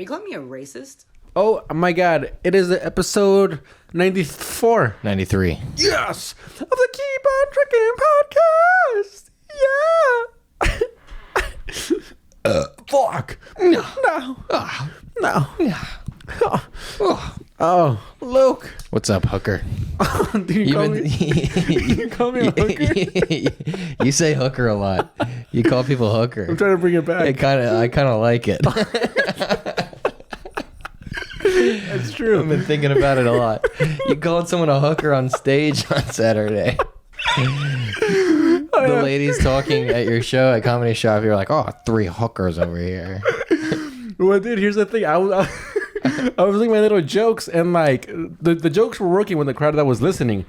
call me a racist? Oh my God! It is episode 94. 93. Yes, of the Keep on Trucking podcast. Yeah. Fuck. No. No. Oh, Luke. What's up, hooker? Do you call me a hooker? You say hooker a lot. You call people hooker. I'm trying to bring it back. I kind of like it. That's true. I've been thinking about it a lot. You called someone a hooker on stage on Saturday. The ladies talking at your show at Comedy Shop, you're like, oh, 3 hookers over here. Well, dude, here's the thing. I was doing my little jokes, and like the jokes were working with the crowd that was listening.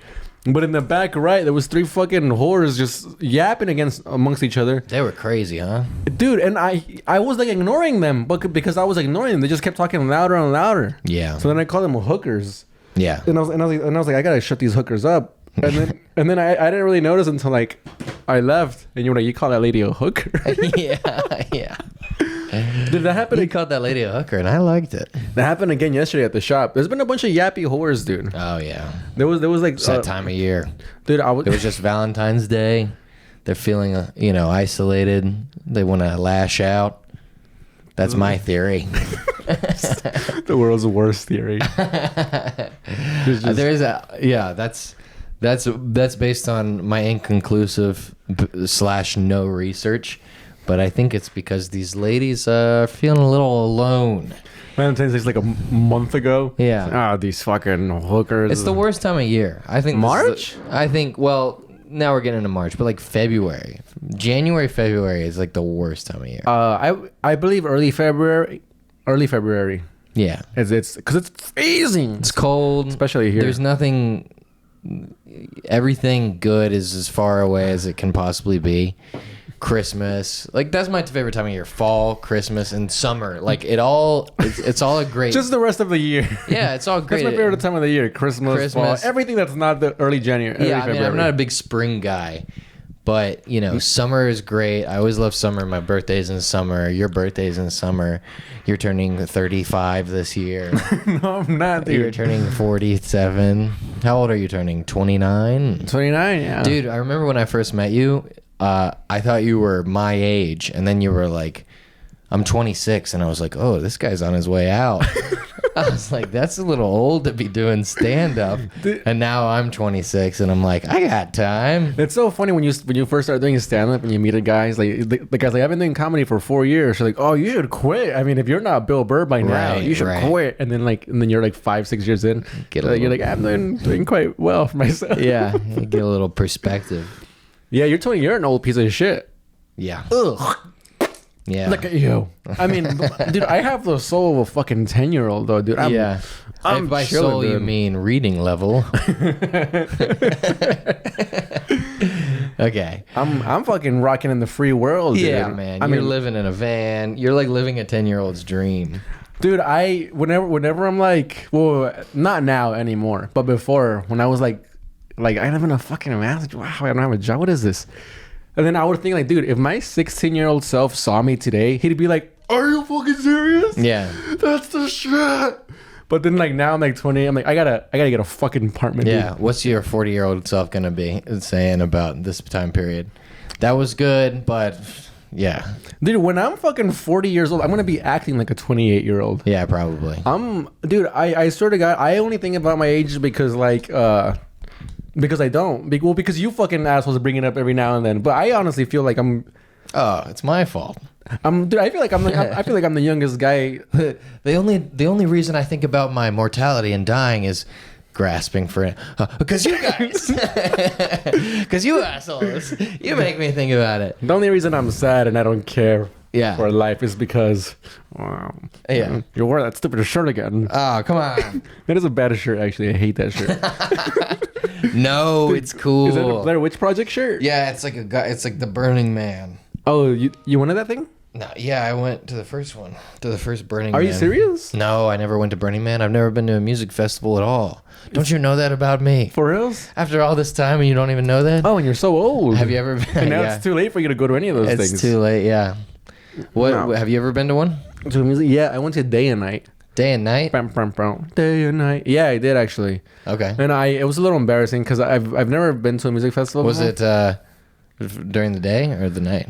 But in the back right, there was 3 fucking whores just yapping amongst each other. They were crazy, huh? Dude, and I was like ignoring them, but because I was ignoring them, they just kept talking louder and louder. Yeah. So then I called them hookers. Yeah. And I was like, I gotta shut these hookers up. And then I didn't really notice until like I left, and you were like, you call that lady a hooker? yeah. Did that happen? He called that lady a hooker, and I liked it. That happened again yesterday at the shop. There's been a bunch of yappy whores, dude. Oh yeah. There was like It's that time of year, dude. It was just Valentine's Day. They're feeling, isolated. They want to lash out. That's my theory. The world's worst theory. That's based on my inconclusive / no research, but I think it's because these ladies are feeling a little alone. Valentine's Day's like a month ago. Yeah. Ah, these fucking hookers. It's the worst time of year. I think March? Well, now we're getting into March, but like February. January, February is like the worst time of year. I believe early February. Yeah. It's because it's freezing. It's cold. Especially here. There's nothing... Everything good is as far away as it can possibly be. Christmas, like that's my favorite time of year. Fall, Christmas, and summer. Like it's all a great. Just the rest of the year. Yeah, it's all great. That's my favorite time of the year. Christmas, fall, everything that's not the early January. Yeah, I mean, I'm not a big spring guy, but summer is great. I always love summer. My birthday's in summer. Your birthday's in summer. You're turning 35 this year. No, I'm not, dude. You're turning 47. How old are you turning? 29? 29, yeah. Dude, I remember when I first met you, I thought you were my age, and then you were like, I'm 26, and I was like, oh, this guy's on his way out. I was like, that's a little old to be doing stand-up. And now I'm 26, and I'm like, I got time. It's so funny when you first start doing stand-up and you meet a guy, the guy's like, I've been doing comedy for 4 years. You're like, oh, you should quit. I mean, if you're not Bill Burr by now, you should quit. And then you're like 5-6 years in. You're like, I'm doing quite well for myself. Yeah, you get a little perspective. Yeah, you're an old piece of shit. Yeah. Ugh. Yeah. Look at you. I mean, dude, I have the soul of a fucking 10-year-old, though, dude. I'm by chilling, soul, dude. you mean reading level. Okay. I'm fucking rocking in the free world, dude. Yeah, man. You're living in a van. You're like living a 10-year-old's dream. Dude, whenever I'm like, well, not now anymore, but before, when I was like I live in a fucking massive, wow, I don't have a job. What is this? And then I would think like, dude, if my 16-year-old self saw me today, he'd be like, are you fucking serious? Yeah. That's the shit. But then like now I'm like 20, I'm like, I gotta get a fucking apartment. Yeah. Dude. What's your 40-year-old self gonna be saying about this time period? That was good, but yeah. Dude, when I'm fucking 40 years old, I'm gonna be acting like a 28-year-old. Yeah, probably. Dude, I swear to God, I only think about my age because because I don't. Well, because you fucking assholes bring it up every now and then. But I honestly feel like I'm. Oh, it's my fault. Dude, I feel like I'm the youngest guy. The only reason I think about my mortality and dying is grasping for it. Because you guys. Because you assholes. You make me think about it. The only reason I'm sad and I don't care for life is because you're wearing that stupid shirt again. Oh, come on. That is a bad shirt, actually. I hate that shirt. No, it's cool. Is that a Blair Witch Project shirt? Yeah, it's like a guy. It's like the Burning Man. Oh, you wanted that thing? No, yeah, I went to the first one, to the first Burning Man. Are you serious? No, I never went to Burning Man. I've never been to a music festival at all. Don't you know that about me? For reals? After all this time and you don't even know that? Oh, and you're so old. Have you ever been? And now it's too late for you to go to any of those things. It's too late, yeah. What No. have you ever been to one? To music? Yeah, I went to Day and Night. Day and night? Bam, bam, bam. Day and Night. Yeah, I did actually. Okay. And it was a little embarrassing because I've never been to a music festival. Was before. it during the day or the night?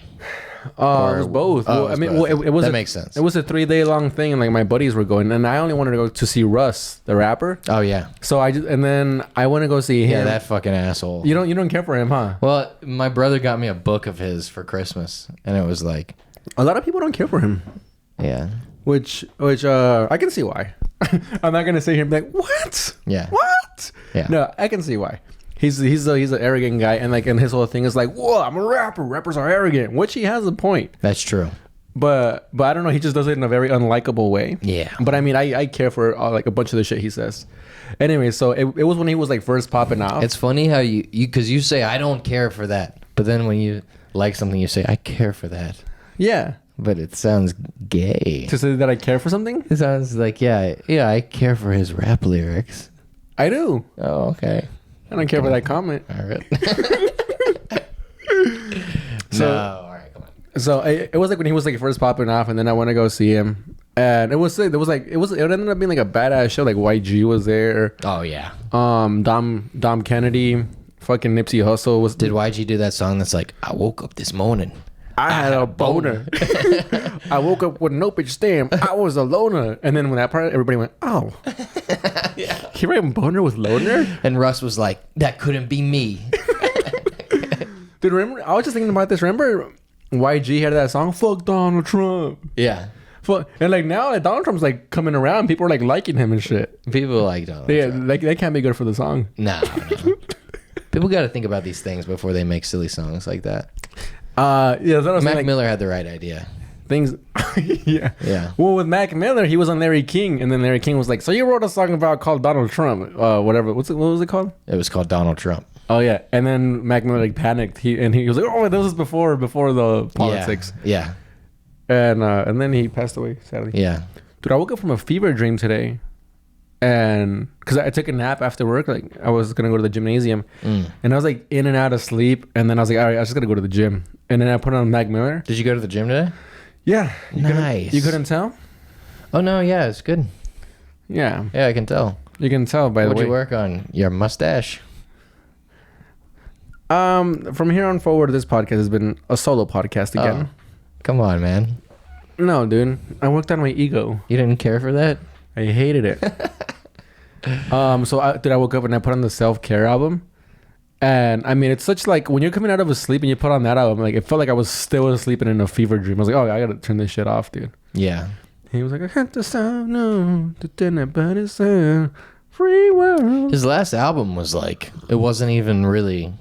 It was both. Oh, Well, it was I mean, both. well, it was That makes sense. It was a 3-day long thing, and like my buddies were going, and I only wanted to go to see Russ, the rapper. Oh yeah. So and then I went to go see him. Yeah, that fucking asshole. You don't care for him, huh? Well, my brother got me a book of his for Christmas, and it was like, A lot of people don't care for him, yeah, which I can see why. I'm not gonna sit here and be like, what? yeah, What? Yeah. No, I can see why. He's an arrogant guy, and his whole thing is like, whoa, I'm a rapper. Rappers are arrogant, which he has a point. that's true. But I don't know. He just does it in a very unlikable way. Yeah. But I mean, I care for like a bunch of the shit he says. Anyway, so it was when he was like first popping off. It's funny how you because you say I don't care for that, but then when you like something, you say I care for that. Yeah. But it sounds gay. To say that I care for something? It sounds like yeah, I care for his rap lyrics. I do. Oh, okay. I don't care for that comment. All right. So- no, all right, come on. So it was like when he was like first popping off, and then I went to go see him, and it ended up being like a badass show. Like YG was there, Oh yeah. Dom Kennedy, fucking Nipsey Hussle was. Did YG do that song that's like I woke up this morning? I had a boner. I woke up with no bitch stamp. I was a loner, and then when that part, everybody went, "Oh, Yeah. he ran boner with loner." And Russ was like, that couldn't be me. Dude, remember? I was just thinking about this. Remember, YG had that song, "Fuck Donald Trump." Yeah. And like now, like, Donald Trump's like coming around. People are like liking him and shit. People like Donald Yeah, Trump. like they can't be good for the song. No. People got to think about these things before they make silly songs like that. Yeah, that's what I was Mac saying, like, Miller had the right idea. things. Yeah. Yeah. Well, with Mac Miller, he was on Larry King, and then Larry King was like, "So you wrote a song about called Donald Trump, whatever. What was it called?" It was called Donald Trump. Oh yeah, and then Mac Miller like panicked. He was like, "Oh, this was before the politics." Yeah. And then he passed away sadly. Yeah. Dude, I woke up from a fever dream today, and because I took a nap after work, like I was gonna go to the gymnasium, and I was like in and out of sleep, and then I was like, all right, I was just gonna go to the gym, and then I put on Mac Miller. Did you go to the gym today? Yeah, Nice. You couldn't tell? Oh no, yeah, it's good. Yeah, Yeah, I can tell. you can tell by the What'd way. you work on? Your mustache. From here on forward, this podcast has been a solo podcast again. Oh, come on, man. No, dude, I worked on my ego. You didn't care for that? I hated it. So I woke up and I put on the self-care album, and I mean, it's such like when you're coming out of a sleep and you put on that album, like it felt like I was still sleeping in a fever dream. I was like, oh, I gotta turn this shit off, dude. Yeah. He was like, I had to stop, no, to turn that body sound, free world. His last album was like, it wasn't even really.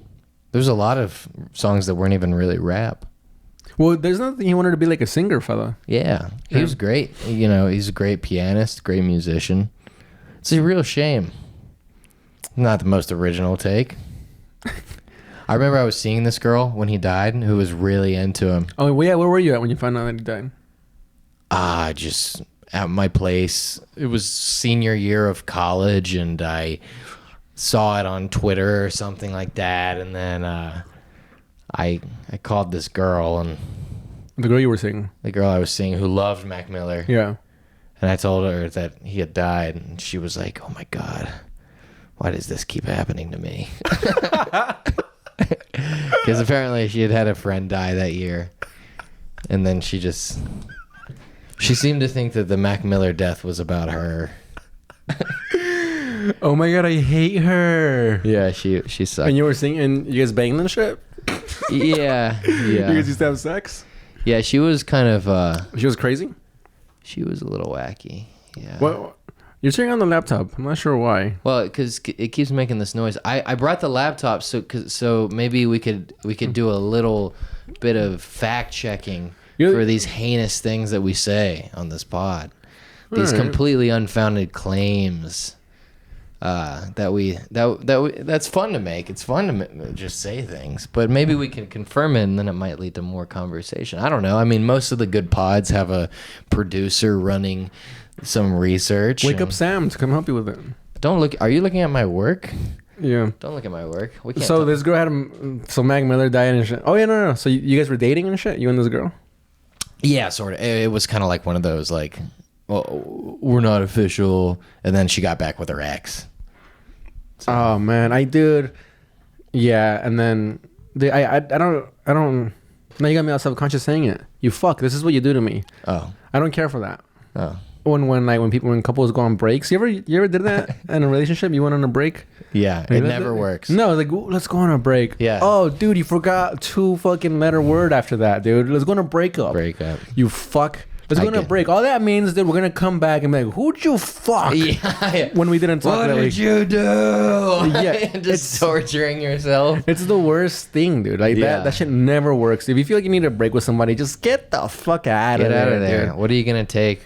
There's a lot of songs that weren't even really rap. Well, there's nothing he wanted to be like a singer, fella. Yeah, he was great. You know, he's a great pianist, great musician. It's a real shame. Not the most original take. I remember I was seeing this girl when he died who was really into him. Oh, well, yeah, where were you at when you found out that he died? Just at my place. It was senior year of college, and I saw it on Twitter or something like that, and then I called this girl, and The girl you were seeing. the girl I was seeing who loved Mac Miller. Yeah. And I told her that he had died, and she was like, "Oh my God, why does this keep happening to me?" Because apparently she had a friend die that year, and then she seemed to think that the Mac Miller death was about her. Oh my God, I hate her. Yeah, she sucked. And you were singing, and you guys banging and shit? Yeah. You guys used to have sex? Yeah, she was kind of She was crazy? she was a little wacky. Yeah. What? You're turning on the laptop. I'm not sure why. Well, because it keeps making this noise. I brought the laptop so maybe we could do a little bit of fact checking for these heinous things that we say on this pod. These Alright. completely unfounded claims that's fun to make. It's fun to just say things, but maybe we can confirm it, and then it might lead to more conversation. I don't know. I mean, most of the good pods have a producer running some research. Wake up Sam to come help you with it. Don't look. Are you looking at my work? Yeah. Don't look at my work. We can't. So talk. this girl had so Mac Miller died and shit. Oh yeah, no. So you guys were dating and shit? You and this girl? Yeah, sort of. It was kind of like one of those like, well, we're not official, and then she got back with her ex. So. Oh man, I did. Yeah, and then I don't. Now you got me all self-conscious saying it. You fuck. This is what you do to me. Oh. I don't care for that. Oh. When couples go on breaks, you ever did that in a relationship? You went on a break? Yeah, it never works. No, like let's go on a break. Yeah. Oh, dude, you forgot 2 fucking letter word after that, dude. Let's go on a breakup. Break up. You fuck. Let's go on a break. All that means that we're gonna come back and be like, "Who'd you fuck?" Yeah. When we didn't talk. What did you do? Yeah, Just torturing yourself. It's the worst thing, dude. Like that shit never works. If you feel like you need a break with somebody, just get the fuck out of there. Dude. What are you gonna take?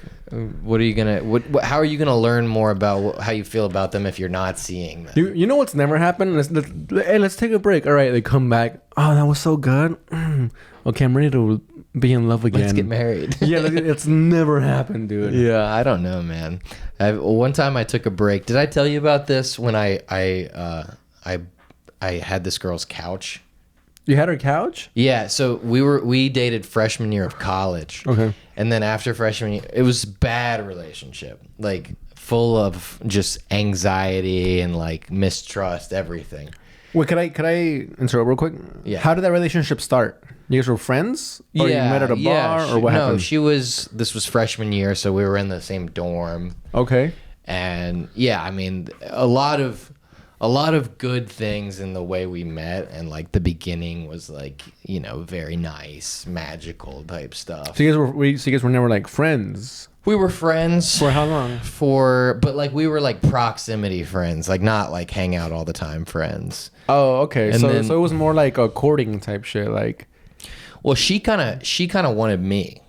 What are you gonna? How are you gonna learn more about how you feel about them if you're not seeing them? You know what's never happened? Let's take a break. All right, they come back. Oh, that was so good. Okay, I'm ready to be in love again. Let's get married. Yeah, it's never happened, dude. Yeah, I don't know, man. One time I took a break. Did I tell you about this when I had this girl's couch? You had her couch? Yeah, so we dated freshman year of college. Okay. And then after freshman year, it was a bad relationship, like full of just anxiety and like mistrust, everything. Wait, could I interrupt real quick? Yeah. How did that relationship start? You guys were friends? Or you met at a bar? Or what happened? No, this was freshman year, so we were in the same dorm. Okay. And yeah, I mean, a lot of good things in the way we met, and like the beginning was like, you know, very nice, magical type stuff. So you guys were never like friends? We were friends For how long? but like we were like proximity friends, like not like hang out all the time friends. Oh, okay. And So then- it was more like a courting type shit, like. Well, she kind of wanted me.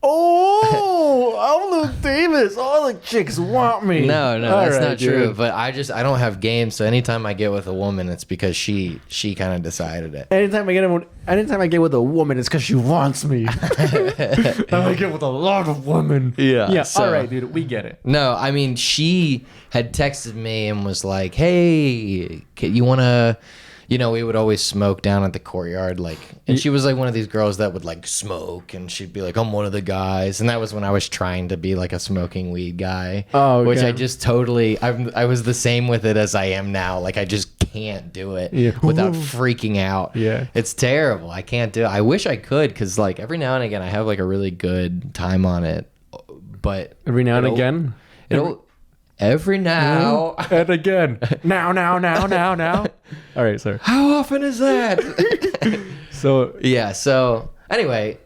Oh, I'm Luke Davis. All the chicks want me. No, All that's right, not true. dude. But I don't have game. So anytime I get with a woman, it's because she kind of decided it. Anytime I get with a woman, it's because she wants me. And I get with a lot of women. Yeah, Yeah. so- all right, dude. We get it. No, I mean, she had texted me and was like, "Hey, you want to?" You know, we would always smoke down at the courtyard, like, and she was like one of these girls that would like smoke, and she'd be like, "I'm one of the guys," and that was when I was trying to be like a smoking weed guy. Oh, okay. Which I just totally, I was the same with it as I am now. Like, I just can't do it without freaking out. Yeah. It's terrible. I can't do it. I wish I could, because like every now and again I have like a really good time on it, but Every now and again. every now. And again. Now. All right, sir. How often is that? So Yeah. So anyway,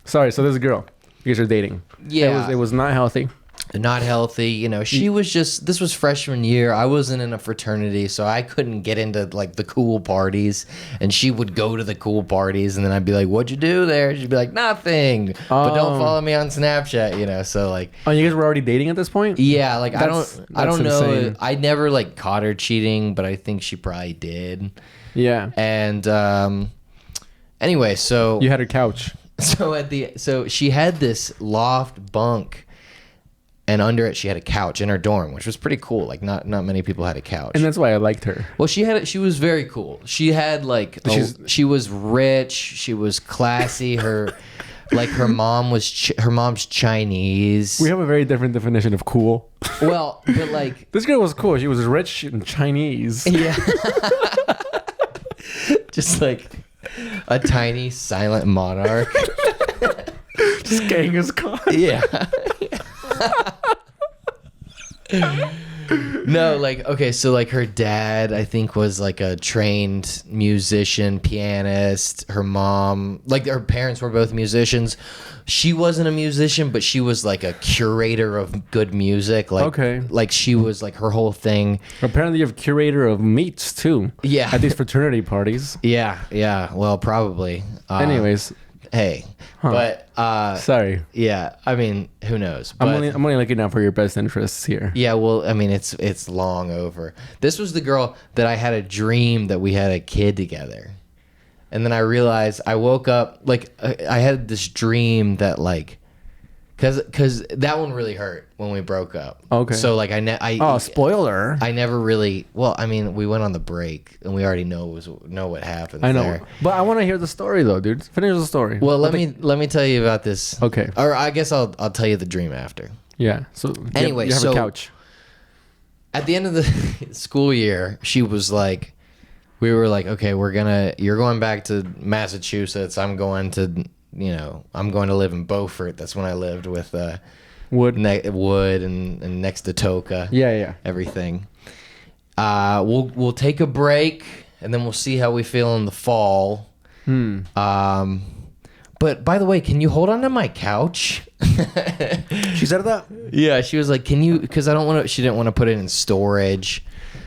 sorry. So there's a girl. You guys are dating. yeah, It was not healthy. not healthy. You know, she was just. This was freshman year. I wasn't in a fraternity, so I couldn't get into like the cool parties. And she would go to the cool parties, and then I'd be like, "What'd you do there?" She'd be like, "Nothing." But don't follow me on Snapchat. You know, so like. Oh, you guys were already dating at this point? Yeah, like I That's don't know. insane. I never like caught her cheating, but I think she probably did. Yeah. And anyway, so You had her couch. so she had this loft bunk, and under it she had a couch in her dorm, which was pretty cool. Like not many people had a couch. And that's why I liked her. Well, she was very cool. She had like she was rich. She was classy. Her like her mom was her mom's Chinese. We have a very different definition of cool. Well, but like This girl was cool. She was rich and Chinese. yeah, just like a tiny silent monarch. Just Genghis Khan. Yeah. No, like, okay, so like her dad, I think, was like a trained musician, pianist. Her mom, like her parents were both musicians. She wasn't a musician, but she was like a curator of good music. Like, Okay. Like she was like her whole thing. Apparently, you have curator of meats too. Yeah. At these fraternity parties. Yeah. Well, probably. Anyways, Hey. But, sorry. yeah, I mean, who knows? But, I'm only looking out for your best interests here. yeah, well, I mean, it's long over. This was the girl that I had a dream that we had a kid together. And then I realized I woke up, like, I had this dream that, like, Because that one really hurt when we broke up. Okay. So like Oh, spoiler. I never really. Well, I mean, we went on the break and we already know what happened. I know, there. but I want to hear the story though, dude. Finish the story. Well, let me tell you about this. Okay. Or I guess I'll tell you the dream after. Yeah. So Anyway, you have so a couch. At the end of the school year, she was like, we were like, okay, you're going back to Massachusetts. I'm going to live in Beaufort. That's when I lived with Wood. Wood and next to Toka. Yeah. Everything. We'll take a break and then we'll see how we feel in the fall. But by the way, can you hold on to my couch? She said that. Yeah, she was like, "Can you?" Because I don't want to. She didn't want to put it in storage.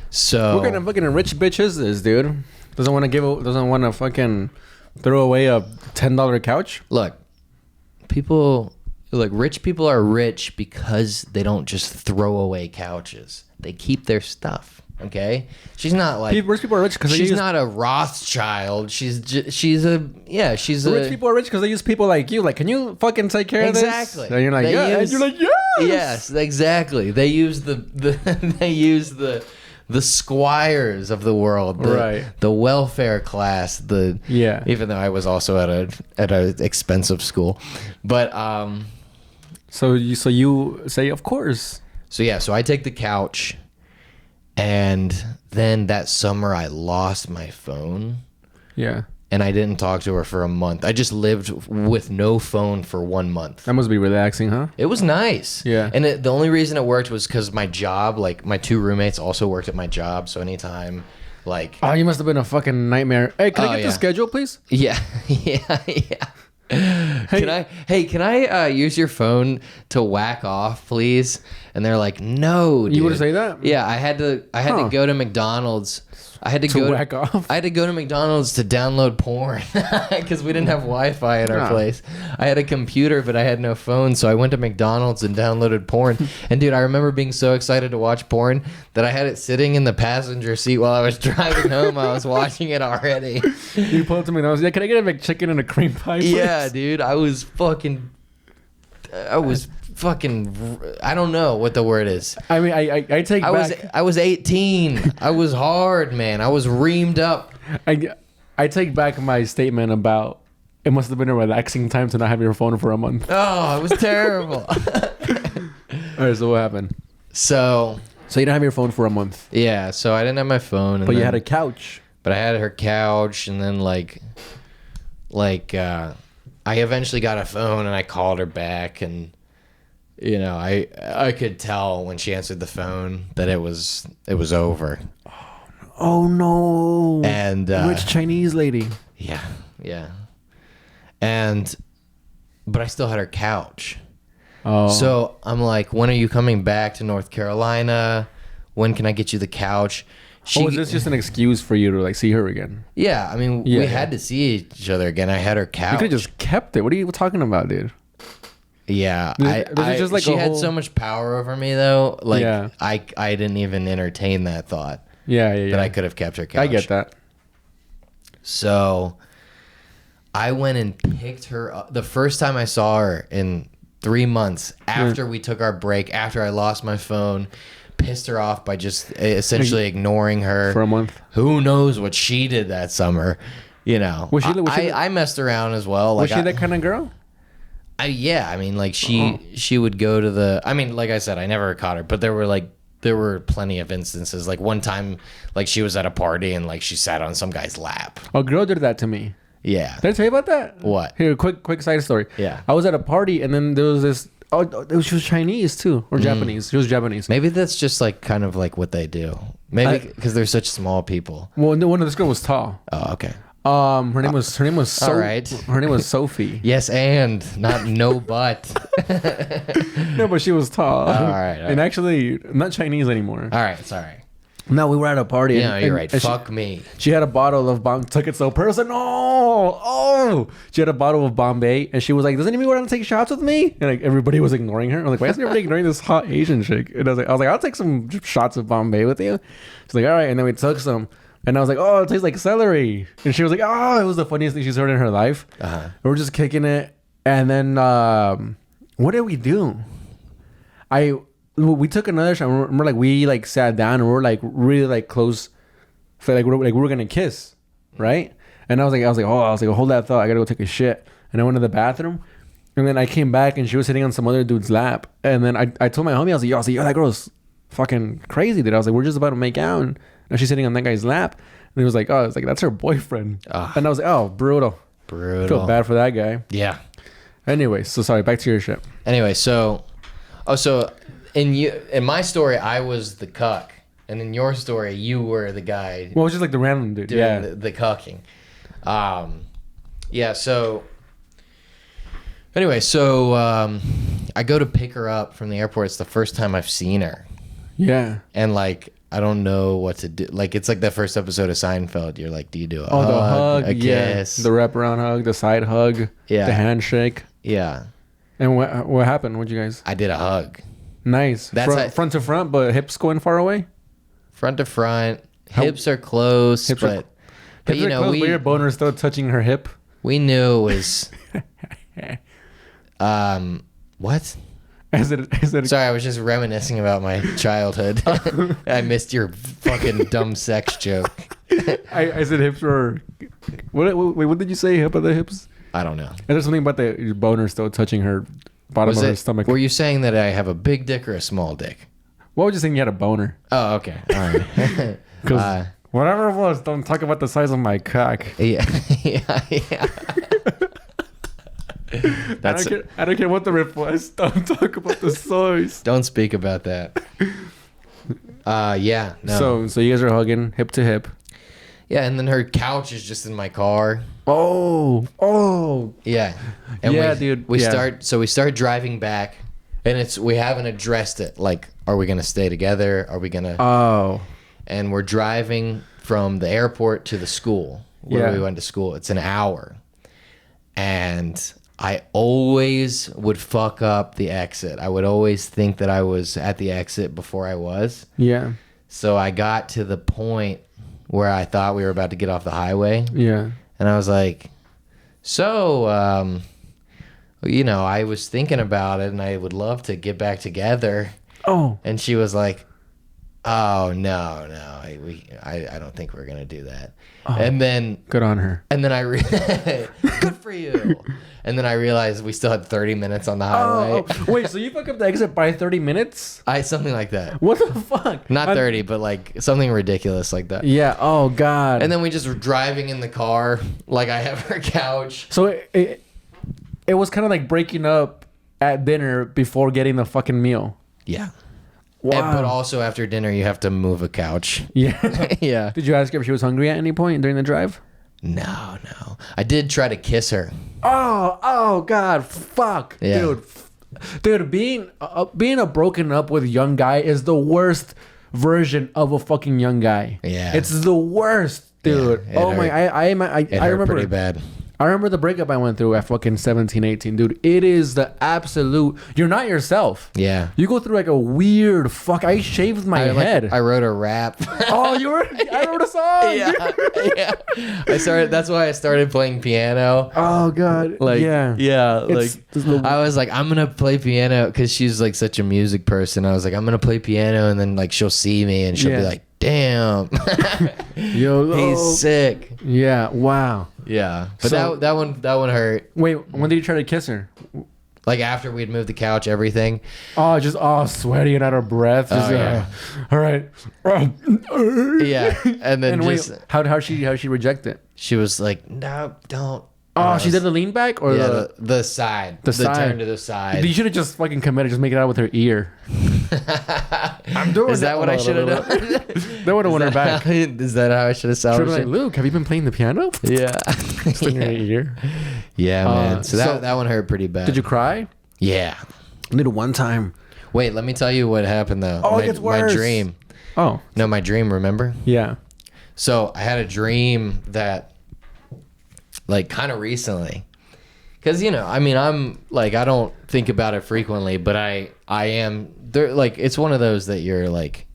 So What kind of fucking rich bitch is this, dude? Doesn't want to fucking throw away a $10 couch? Look, rich people are rich because they don't just throw away couches. They keep their stuff. Okay, she's not like Rich people are rich because she's not a Rothschild. She's a rich people are rich because they use people like you. Like, can you fucking take care of this? Exactly. And you're like, yeah. And you're like, yes. Yes, exactly. They use the squires of the world, Right. The welfare class, Yeah. Even though I was also at a expensive school, but So you say, of course. So I take the couch, and then that summer I lost my phone. Yeah. And I didn't talk to her for a month. I just lived with no phone for 1 month. That must be relaxing, huh? It was nice. Yeah. And the only reason it worked was because my job, like my two roommates also worked at my job. So anytime, like... Oh, you must have been a fucking nightmare. Hey, can I get the schedule, please? Yeah. Can I use your phone to whack off, please? And they're like, no, dude. You would say that? Yeah, I had to go to McDonald's. I had to go whack off. I had to go to McDonald's to download porn because we didn't have Wi-Fi at our place. I had a computer, but I had no phone, so I went to McDonald's and downloaded porn. And dude, I remember being so excited to watch porn that I had it sitting in the passenger seat while I was driving home. I was watching it already. You pulled up to me and I was like, can I get a McChicken and a cream pie, please? Yeah, dude, I was fucking. I don't know what the word is. I mean, I take back. I was 18. I was hard, man. I was reamed up. I take back my statement about it must have been a relaxing time to not have your phone for a month. Oh, it was terrible. All right, so what happened? So you didn't have your phone for a month. Yeah, so I didn't have my phone. But you had a couch. But I had her couch, and then I eventually got a phone, and I called her back, and I could tell when she answered the phone that it was over. Oh no! And rich Chinese lady. Yeah. But I still had her couch. Oh. So I'm like, when are you coming back to North Carolina? When can I get you the couch? Was this just an excuse for you to like see her again? Yeah, I mean, we had to see each other again. I had her couch. You could have just kept it. What are you talking about, dude? Yeah, she had so much power over me though. Like, Yeah. I didn't even entertain that thought. Yeah. That I could have kept her couch. I get that. So I went and picked her up. The first time I saw her in 3 months after we took our break, after I lost my phone, pissed her off by just essentially ignoring her for a month. Who knows what she did that summer? Was she I messed around as well. Was she that kind of girl? Yeah, I mean, like she would go to the. I mean, like I said, I never caught her, but there were plenty of instances. Like one time, like she was at a party and like she sat on some guy's lap. A girl did that to me. Yeah. Did I tell you about that? What? Here, quick side story. Yeah. I was at a party and then there was this. She was Chinese too, or Japanese. She was Japanese. Maybe that's just like kind of like what they do. Maybe because they're such small people. Well, no, this girl was tall. Oh, okay. Her name was all right. Her name was Sophie. Yes, and not no but. No, but she was tall. All right. And actually, not Chinese anymore. All right, sorry. No, we were at a party. Yeah, you're right. Fuck me. She had a bottle of Bombay. Took it so personal. Oh, she had a bottle of Bombay, and she was like, "Does anybody want to take shots with me?" And like everybody was ignoring her. I was like, "Why is everybody ignoring this hot Asian chick?" And I was like, "I'll take some shots of Bombay with you." She's like, "All right," and then we took some. And I was like, "Oh, it tastes like celery." And she was like, "Oh, it was the funniest thing she's heard in her life." We were just kicking it, and then What did we do? We took another shot. I remember, like, we like sat down and we were like really like close. Felt like we were gonna kiss, right? And I was like, hold that thought. I gotta go take a shit. And I went to the bathroom, and then I came back and she was sitting on some other dude's lap. And then I told my homie, I was like, yo, that girl's fucking crazy, dude. I was like, we're just about to make out, and now she's sitting on that guy's lap. And he was like, that's her boyfriend. And I was like, oh, brutal. I feel bad for that guy. Yeah. Anyway, so sorry. Back to your shit. Anyway, so in my story, I was the cuck, and in your story, you were the guy. Well, it was just like the random dude. Doing the cucking. Yeah. So anyway, I go to pick her up from the airport. It's the first time I've seen her. Yeah. And like, I don't know what to do. Like, it's like the first episode of Seinfeld. You're like, do you do the hug, a kiss, the wraparound hug, the side hug, the handshake? Yeah. And what happened? What'd you guys? I did a hug. Nice. That's front to front, but hips going far away. Front to front, hips are close, but you know, your boner's still touching her hip. We knew it was. What? Sorry, I was just reminiscing about my childhood. I missed your fucking dumb sex joke. I said hips were. What did you say? Hip of the hips? I don't know. And there's something about your boner still touching her bottom of her stomach. Were you saying that I have a big dick or a small dick? What was you saying? You had a boner? Oh, okay. All right. Because whatever it was, don't talk about the size of my cock. Yeah. I don't care what the rip was. Don't talk about the size. Don't speak about that. Yeah. No. So you guys are hugging hip to hip. Yeah, and then her couch is just in my car. Oh. Yeah. And dude. We start driving back, and we haven't addressed it. Like, are we gonna stay together? Are we gonna? Oh. And we're driving from the airport to the school where we went to school. It's an hour, and I always would fuck up the exit. I would always think that I was at the exit before I was. Yeah. So I got to the point where I thought we were about to get off the highway. Yeah. And I was like, I was thinking about it and I would love to get back together. Oh. And she was like, oh, no, I don't think we're going to do that. Oh, and then... Good on her. And then good for you. And then I realized we still had 30 minutes on the highway. Oh. Wait, so you fuck up the exit by 30 minutes? Something like that. What the fuck? Not 30, but like something ridiculous like that. Yeah. Oh, God. And then we just were driving in the car. Like, I have her couch. So it was kind of like breaking up at dinner before getting the fucking meal. Yeah. Wow. But also after dinner, you have to move a couch. Yeah. Yeah. Did you ask her if she was hungry at any point during the drive? No. I did try to kiss her. Oh, God. Fuck. Yeah. Dude, being a broken up with young guy is the worst version of a fucking young guy. Yeah. It's the worst, dude. Yeah, I remember pretty bad. I remember the breakup I went through at fucking 17, 18, dude. It is the absolute... You're not yourself. Yeah. You go through like a weird... Fuck, I shaved my head. I wrote a rap. Oh, you were... I wrote a song. Yeah. That's why I started playing piano. Oh, God. Yeah. I was like, I'm going to play piano because she's like such a music person. I was like, I'm going to play piano and then like she'll see me and she'll be like, damn. Yo, he's sick. Yeah. Wow. Yeah. But so, that one hurt. Wait, when did you try to kiss her? Like after we'd moved the couch, everything. Oh, just sweaty and out of breath. Just, yeah. All right. Yeah. And then wait, how she reject it? She was like, no, don't. Oh, she did the lean back or the side. The side. Turn to the side. You should have just fucking committed. Just make it out with her ear. I'm doing. Is that what I should have done? That would have won her back. Is that how I should have salvaged it? Like, Luke, have you been playing the piano? Yeah. Just in your ear. Yeah, man. So that one hurt pretty bad. Did you cry? Yeah. I did one time. Wait, let me tell you what happened though. Oh, it gets worse. My dream. Oh. No, my dream. Remember? Yeah. So I had a dream that, like, kind of recently. Because, I'm like, I don't think about it frequently, but I am there. Like, it's one of those that you're like,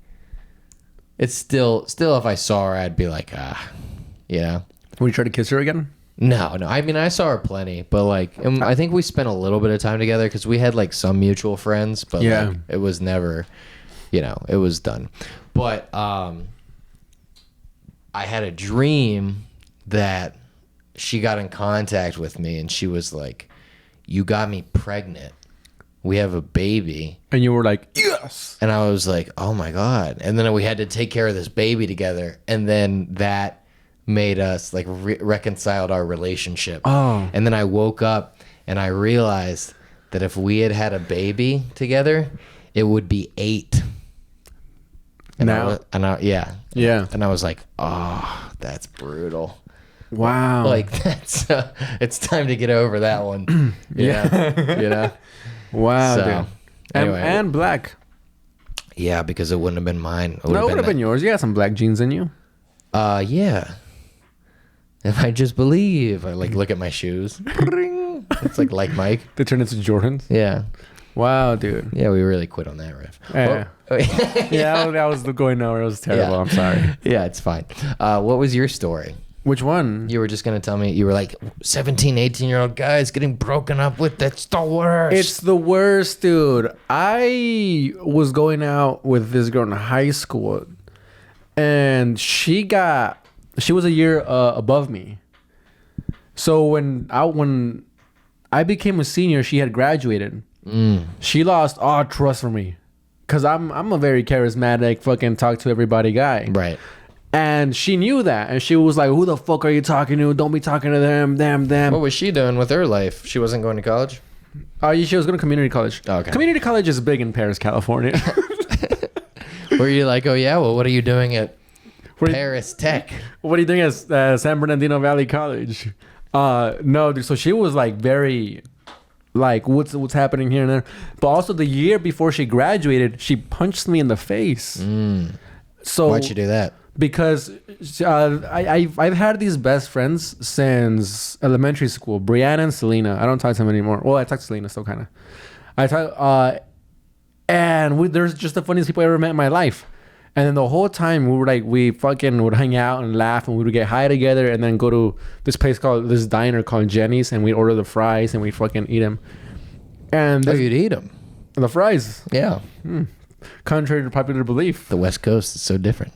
it's still if I saw her, I'd be like, Would you try to kiss her again? No. I mean, I saw her plenty, but like, I think we spent a little bit of time together because we had like some mutual friends, but Yeah. like, it was never, it was done. But I had a dream that she got in contact with me and she was like, "You got me pregnant. We have a baby." And you were like, yes. And I was like, "Oh my God." And then we had to take care of this baby together. And then that made us like reconciled our relationship. Oh. And then I woke up and I realized that if we had had a baby together, it would be 8. And Now? Yeah. Yeah. And I was like, "Oh, that's brutal." Wow. Like that's it's time to get over that one. Yeah. Wow, So, dude. anyway. And black. Yeah, because it wouldn't have been mine. No, it would have been yours. You got some black genes in you. Yeah. If I just believe, I like look at my shoes. It's like Mike. They turned into Jordans. Yeah. Wow, dude. Yeah, we really quit on that riff. Yeah. Well, Yeah, that was the going nowhere. It was terrible. Yeah. I'm sorry. Yeah, it's fine. What was your story? Which one? You were just going to tell me, you were like, 17, 18-year-old guys getting broken up with. That's the worst. It's the worst, dude. I was going out with this girl in high school, and she was a year above me. So when I became a senior, she had graduated. She lost all trust for me, cause I'm a very charismatic, fucking talk to everybody guy. Right. And she knew that, and she was like, "Who the fuck are you talking to? Don't be talking to them, them." What was she doing with her life? She wasn't going to college? She was going to community college. Oh, okay. Community college is big in Paris, California. Were you like, "Oh yeah, well, what are you doing at Paris Tech?" What are you doing at San Bernardino Valley College? No, dude. So she was like very, like, what's happening here and there. But also the year before she graduated, she punched me in the face. So Why'd you do that? Because I've had these best friends since elementary school, Brianna and Selena. I don't talk to them anymore. Well, I talk to Selena still, kind of. I talk, there's just the funniest people I ever met in my life. And then the whole time we fucking would hang out and laugh, and we would get high together, and then go to this diner called Jenny's, and we'd order the fries and we fucking eat them. And You'd eat them. the fries, Yeah. contrary to popular belief. The West Coast is so different.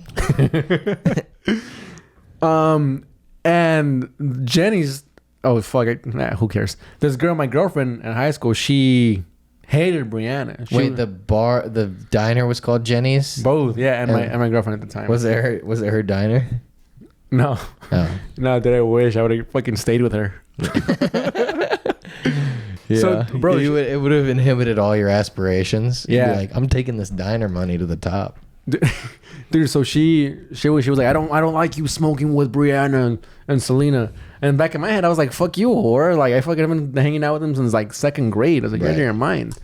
And Jenny's, oh fuck it, who cares? This girl, my girlfriend in high school, she hated Brianna. Wait, the diner was called Jenny's? Both, yeah, and my girlfriend at the time. Was it her diner? No. Oh. No, did I wish I would have fucking stayed with her. Yeah. So, bro, it would have inhibited all your aspirations. You'd Yeah. be like, I'm taking this diner money to the top. dude, so she was like, I don't like you smoking with Brianna and Selena. And back in my head, I was like, fuck you, whore. Like, I fucking have been hanging out with them since like second grade. I was like, you're out of your mind.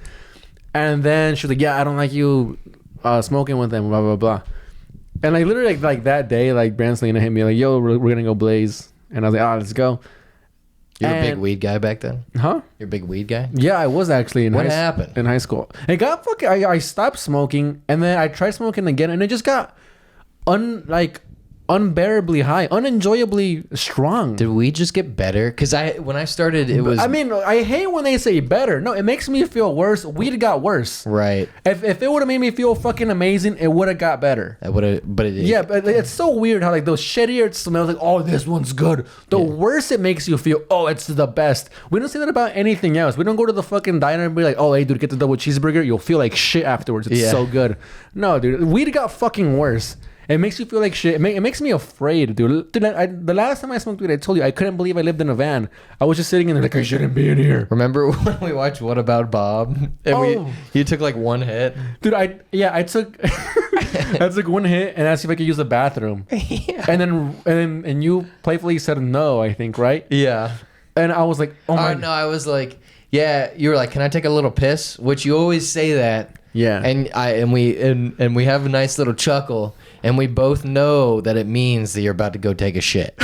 And then she was like, yeah, I don't like you smoking with them, blah blah blah. And like literally like that day, like Brianna and Selena hit me like, yo, we're gonna go blaze. And I was like, oh, let's go. You were a big weed guy back then? Huh? You're a big weed guy? Yeah, I was actually in What happened? in high school. It got fucking. I stopped smoking, and then I tried smoking again, and it just got unbearably high, unenjoyably strong. Did we just get better? Because when I started, it was... I mean, I hate when they say better. No, it makes me feel worse. Weed got worse. Right. If it would have made me feel fucking amazing, it would have got better. But it did. Yeah, but it's so weird how like those shittier it smells like, oh, this one's good. The worse it makes you feel, oh, it's the best. We don't say that about anything else. We don't go to the fucking diner and be like, oh, hey, dude, get the double cheeseburger. You'll feel like shit afterwards. It's so good. No, dude, weed got fucking worse. It makes you feel like shit. It makes me afraid, dude. The last time I smoked weed, I told you, I couldn't believe I lived in a van. I was just sitting in there like, I shouldn't be in here. Remember when we watched What About Bob? And you took like one hit? Dude, I took I took one hit and asked if I could use the bathroom. Yeah. And then you playfully said no, I think, right? Yeah. And I was like, oh my... No, I was like, yeah, you were like, can I take a little piss? Which you always say that. Yeah. And we have a nice little chuckle, and we both know that it means that you're about to go take a shit.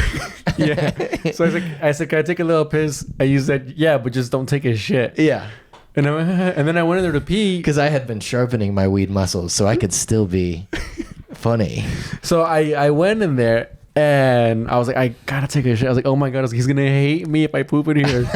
Yeah. So I said, can I take a little piss? And you said, yeah, but just don't take a shit. Yeah. And then I went in there to pee. Because I had been sharpening my weed muscles so I could still be funny. So I went in there And I was like, I gotta take a shit. I was like, oh my god, he's gonna hate me if I poop in here.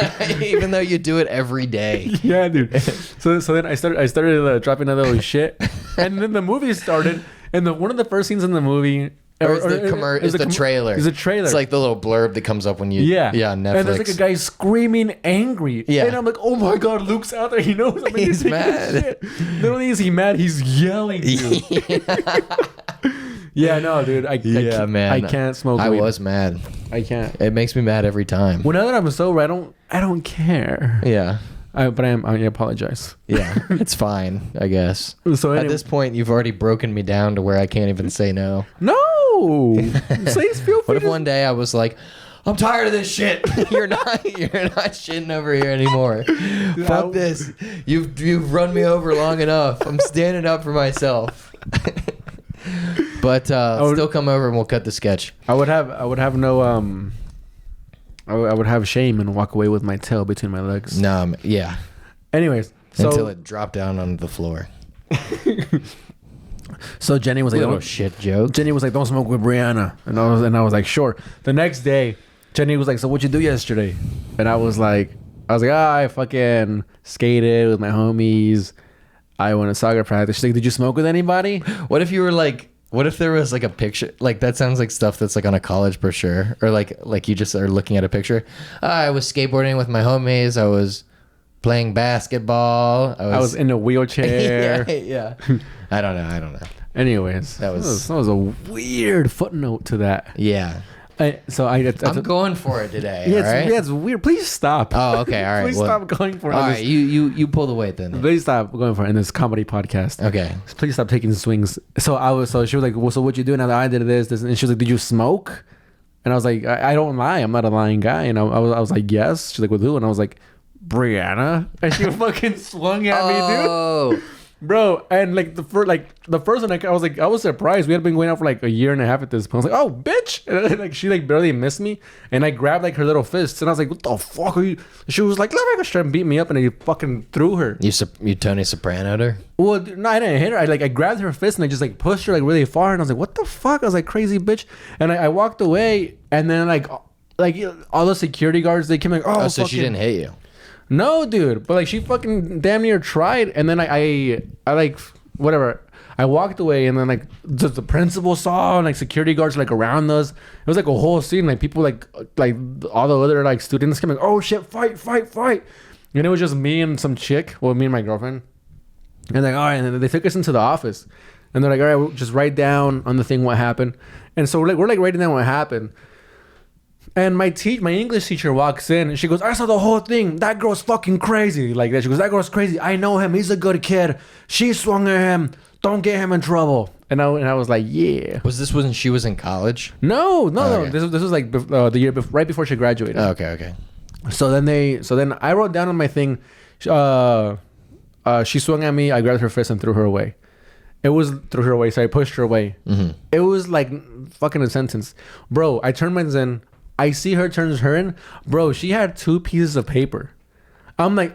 Even though you do it every day. Yeah, dude. So then I started dropping a little shit, and then the movie started, and one of the first scenes in the movie. Is the trailer. It's a trailer. It's like the little blurb that comes up when you yeah on Netflix. And there's like a guy screaming angry. Yeah. And I'm like, oh my god, Luke's out there. He knows I'm He's mad. Shit. Not only is he mad, he's yelling. Dude. Yeah, no, dude. I can't smoke weed. I was mad. I can't. It makes me mad every time. Well, now that I'm sober, I don't care. Yeah. But I apologize. Yeah, it's fine, I guess. So at this point, you've already broken me down to where I can't even say no. No. Please feel free. What if one day I was like, I'm tired of this shit. You're not shitting over here anymore. Dude, fuck this. You've run me over long enough. I'm standing up for myself. But still come over and we'll cut the sketch. I would have no I would have shame and walk away with my tail between my legs. No, yeah. Anyways, until it dropped down onto the floor. So Jenny was like, "Little shit joke." Jenny was like, "Don't smoke with Brianna," and I was like, "Sure." The next day, Jenny was like, "So what you do yesterday?" And I was like, I fucking skated with my homies. I went to soccer practice. She's like, "Did you smoke with anybody?" What if you were like? What if there was like a picture? Like that sounds like stuff that's like on a college brochure, or like you just are looking at a picture. I was skateboarding with my homies. I was playing basketball. I was in a wheelchair. yeah. I don't know. Anyways, that was a weird footnote to that. Yeah. I'm going for it today. Yeah, right? It's weird. Please stop. Oh, okay. All right. Please stop going for it. All right. You pull the weight then. Please stop going for it in this comedy podcast. Okay. Please stop taking swings. So she was like, well, so what you doing? And I did this, and she was like, did you smoke? And I was like, I don't lie. I'm not a lying guy. And I was like, yes. She's like, with who? And I was like, Brianna. And she fucking swung at me, dude. Bro, and like the first one, I was surprised. We had been going out for like a year and a half at this point. I was like, oh, bitch. And then, like she like barely missed me, and I grabbed like her little fists, and I was like, what the fuck are you? She was like, let me try and beat me up, and I fucking threw her. You Tony Soprano'd her? Well, no, I didn't hit her. I grabbed her fist and I just like pushed her like really far, and I was like, what the fuck? I was like, crazy bitch. And I walked away, and then like all the security guards, they came like, oh so she didn't hit you? No, dude. But like she fucking damn near tried, and then I like whatever. I walked away, and then like the principal saw, and like security guards like around us. It was like a whole scene. Like people like all the other like students came like, oh shit, fight. And it was just me and some chick. Well, me and my girlfriend. And like, all right, and then they took us into the office, and they're like, all right, we'll just write down on the thing what happened. And so we're writing down what happened. And my English teacher walks in, and she goes, I saw the whole thing. That girl's fucking crazy. Like that. She goes, that girl's crazy. I know him. He's a good kid. She swung at him. Don't get him in trouble. And I was like, yeah. Was this when she was in college? No. Okay. This was like the year right before she graduated. Oh, okay. So then I wrote down on my thing, she swung at me. I grabbed her fist and threw her away. It was threw her away. So I pushed her away. Mm-hmm. It was like fucking a sentence. Bro, I turned mine in. I see her turns her in. Bro, she had 2 pieces of paper. I'm like,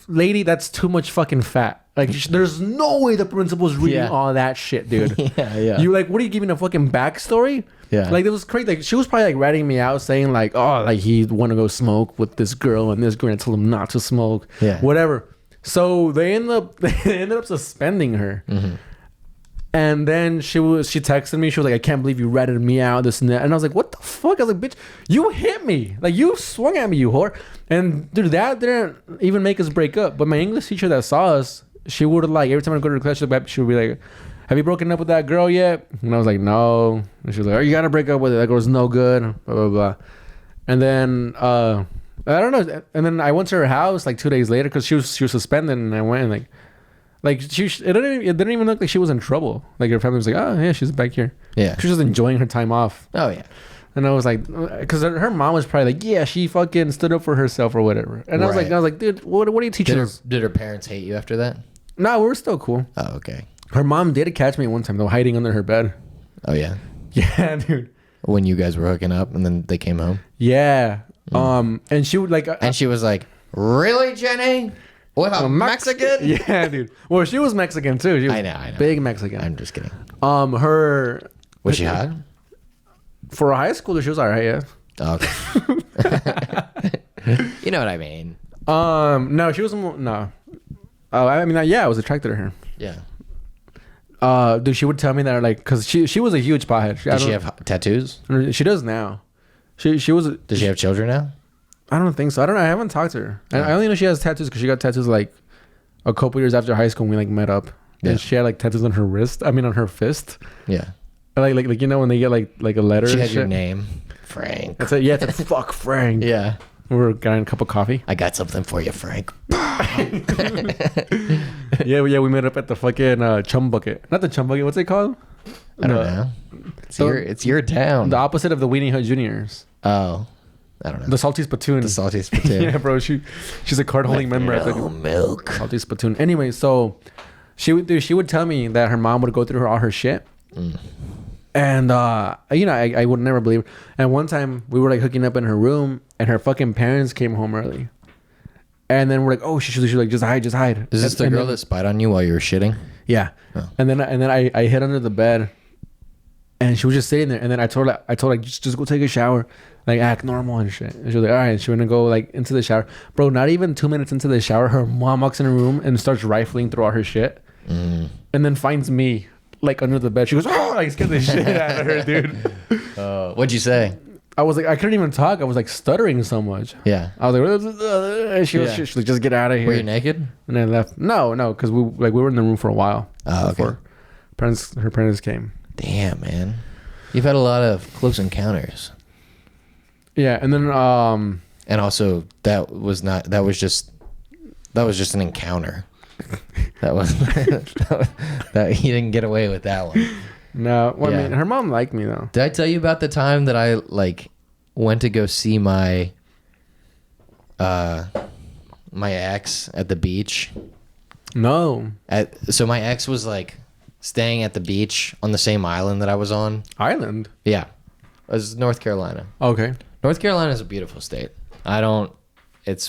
lady, that's too much fucking fat. Like, there's no way the principal's reading all that shit, dude. Yeah. You like, what are you giving a fucking backstory? Yeah. Like, it was crazy. Like, she was probably like ratting me out, saying like, oh, like he want to go smoke with this girl, and this girl told him not to smoke. Yeah. Whatever. So they ended up suspending her. Mm-hmm. And then she texted me. She was like, I can't believe you ratted me out, this and that. And I was like, what the fuck? I was like, bitch, you hit me. Like, you swung at me, you whore. And dude, that didn't even make us break up. But my English teacher that saw us, she would like, every time I go to the class, she would be like, have you broken up with that girl yet? And I was like, no. And she was like, oh, you got to break up with her. That girl's no good. Blah, blah, blah. And then, I don't know. And then I went to her house like 2 days later because she was suspended. And I went and like it didn't even look like she was in trouble. Like her family was like, oh yeah, she's back here. Yeah, she was just enjoying her time off. Oh yeah. And I was like, because her mom was probably like, yeah, she fucking stood up for herself or whatever. And I was like, dude, what are you teaching us? Did her parents hate you after that? No, we were still cool. Oh, okay. Her mom did catch me one time though, hiding under her bed. Oh yeah. Yeah, dude. When you guys were hooking up and then they came home. Yeah. And she would like, and she was like, really, Jenny? With a Mexican? Yeah, dude. Well, she was Mexican too. She was I know. Big Mexican. I'm just kidding. Was she hot? For a high schooler, she was alright. Yeah. Okay. You know what I mean? No, she wasn't. No. Oh, I mean, yeah, I was attracted to her. Yeah. Dude, she would tell me that, like, cause she was a huge pothead. Does she have tattoos? She does now. She was. Does she have children now? I don't think so. I don't know. I haven't talked to her. I only know she has tattoos because she got tattoos like a couple years after high school when we like met up. Yeah. And she had like tattoos on her wrist. I mean, on her fist. Yeah. Like you know when they get like a letter. She and had your shit? Name, Frank. That's it. Yeah, it's like, fuck Frank. Yeah. We were getting a cup of coffee. I got something for you, Frank. Yeah, we met up at the fucking chum bucket. Not the chum bucket. What's it called? I don't know. It's your town. The opposite of the Weenie Hood Juniors. Oh, I don't know. The Salty Spittoon. The Salty Spittoon. Yeah, bro. She's a card holding member at the milk. Salty Spittoon. Anyway, so she would tell me that her mom would go through all her shit. And I would never believe her. And one time we were like hooking up in her room, and her fucking parents came home early. And then we're like, oh, she's like, just hide. Is this the girl that spied on you while you were shitting? Yeah. Oh. And then I hid under the bed, and she was just sitting there. And then I told her just go take a shower, like act normal and shit. And she was like, all right. And she went to go like into the shower, bro. Not even 2 minutes into the shower, her mom walks in her room and starts rifling through all her shit, and then finds me like under the bed. She goes, oh, like scared the shit out of her, dude. What'd you say? I was like, I couldn't even talk. I was like stuttering so much. Yeah. I was like, she was like, just get out of here. Were you naked? And I left. No, because we were in the room for a while before her parents came. Damn, man. You've had a lot of close encounters. Yeah, and then and also that was just an encounter. That you didn't get away with that one. no, well, Yeah. I mean, her mom liked me though. Did I tell you about the time that I like went to go see my ex at the beach? No. So my ex was like staying at the beach on the same island that I was on. Island? Yeah. It was North Carolina. Okay. North Carolina is a beautiful state.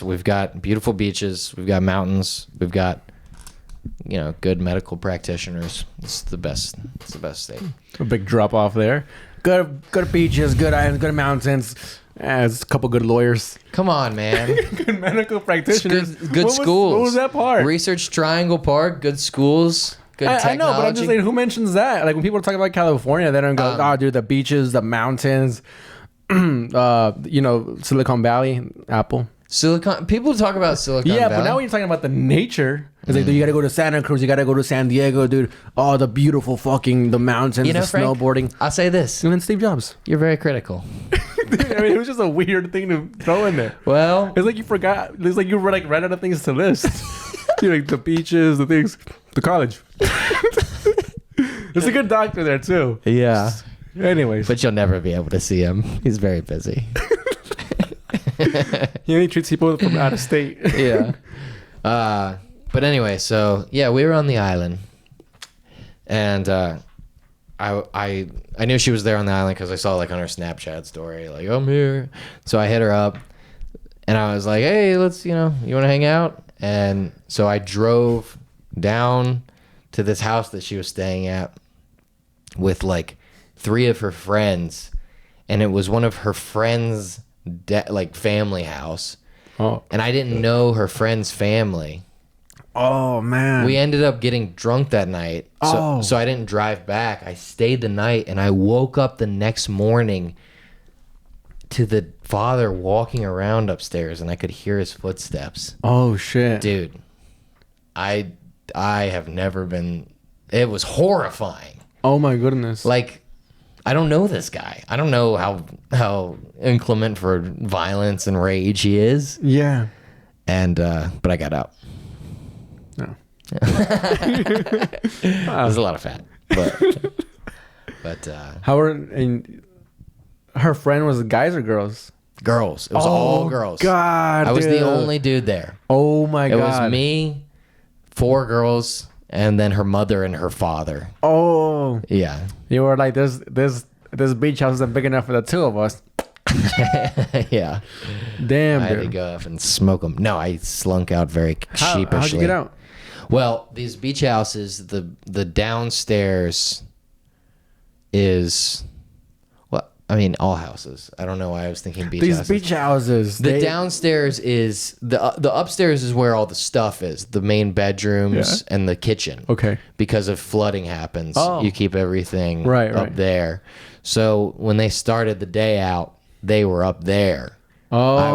We've got beautiful beaches, we've got mountains, we've got, good medical practitioners. It's the best state. A big drop off there. Good beaches, good islands, good mountains. There's a couple good lawyers. Come on, man. Good medical practitioners. Good schools. What was that part? Research Triangle Park, good schools, good technology. I know, but I'm just saying, who mentions that? Like when people talk about California, they don't go, dude, the beaches, the mountains, Silicon Valley, Apple. People talk about Silicon Valley. Yeah, but now when you're talking about the nature, it's like, dude, you gotta go to Santa Cruz, you gotta go to San Diego, dude. Oh, the beautiful the mountains, the Frank, snowboarding. I'll say this. And then Steve Jobs. You're very critical. I mean, it was just a weird thing to throw in there. Well, it's like you forgot. It's like you were like ran out of things to list. Like the beaches, the things, the college. There's a good doctor there too. Yeah. Anyways, but you'll never be able to see him. He's very busy. He only treats people from out of state. Yeah. But anyway, so yeah, we were on the island, and I knew she was there on the island because I saw like on her Snapchat story, like, I'm here. So I hit her up, and I was like, hey, let's, you want to hang out? And so I drove down to this house that she was staying at with like 3 of her friends, and it was one of her friends' family house. Oh. And I didn't know her friend's family. Oh man. We ended up getting drunk that night. So I didn't drive back. I stayed the night, and I woke up the next morning to the father walking around upstairs, and I could hear his footsteps. Oh shit. Dude. I have never been. It was horrifying. Oh my goodness. Like, I don't know this guy. I don't know how inclement for violence and rage he is. Yeah. And but I got out. No. There's a lot of fat, but how are and her friend was guys or girls? Girls. It was all girls. God, I was the only dude there. Oh my God. It was me, 4 girls, and then her mother and her father. Oh. Yeah. You were like, this beach house isn't big enough for the 2 of us. Yeah. Damn, I dude. had to go up and smoke them. No, I slunk out very sheepishly. How'd you get out? Well, these beach houses, the downstairs is I mean, all houses. I don't know why I was thinking beach These houses. beach houses. The downstairs is the upstairs is where all the stuff is, the main bedrooms and the kitchen. Okay. Because if flooding happens, Oh. you keep everything Right, up right. there. So when they started the day out, they were up there. Oh. I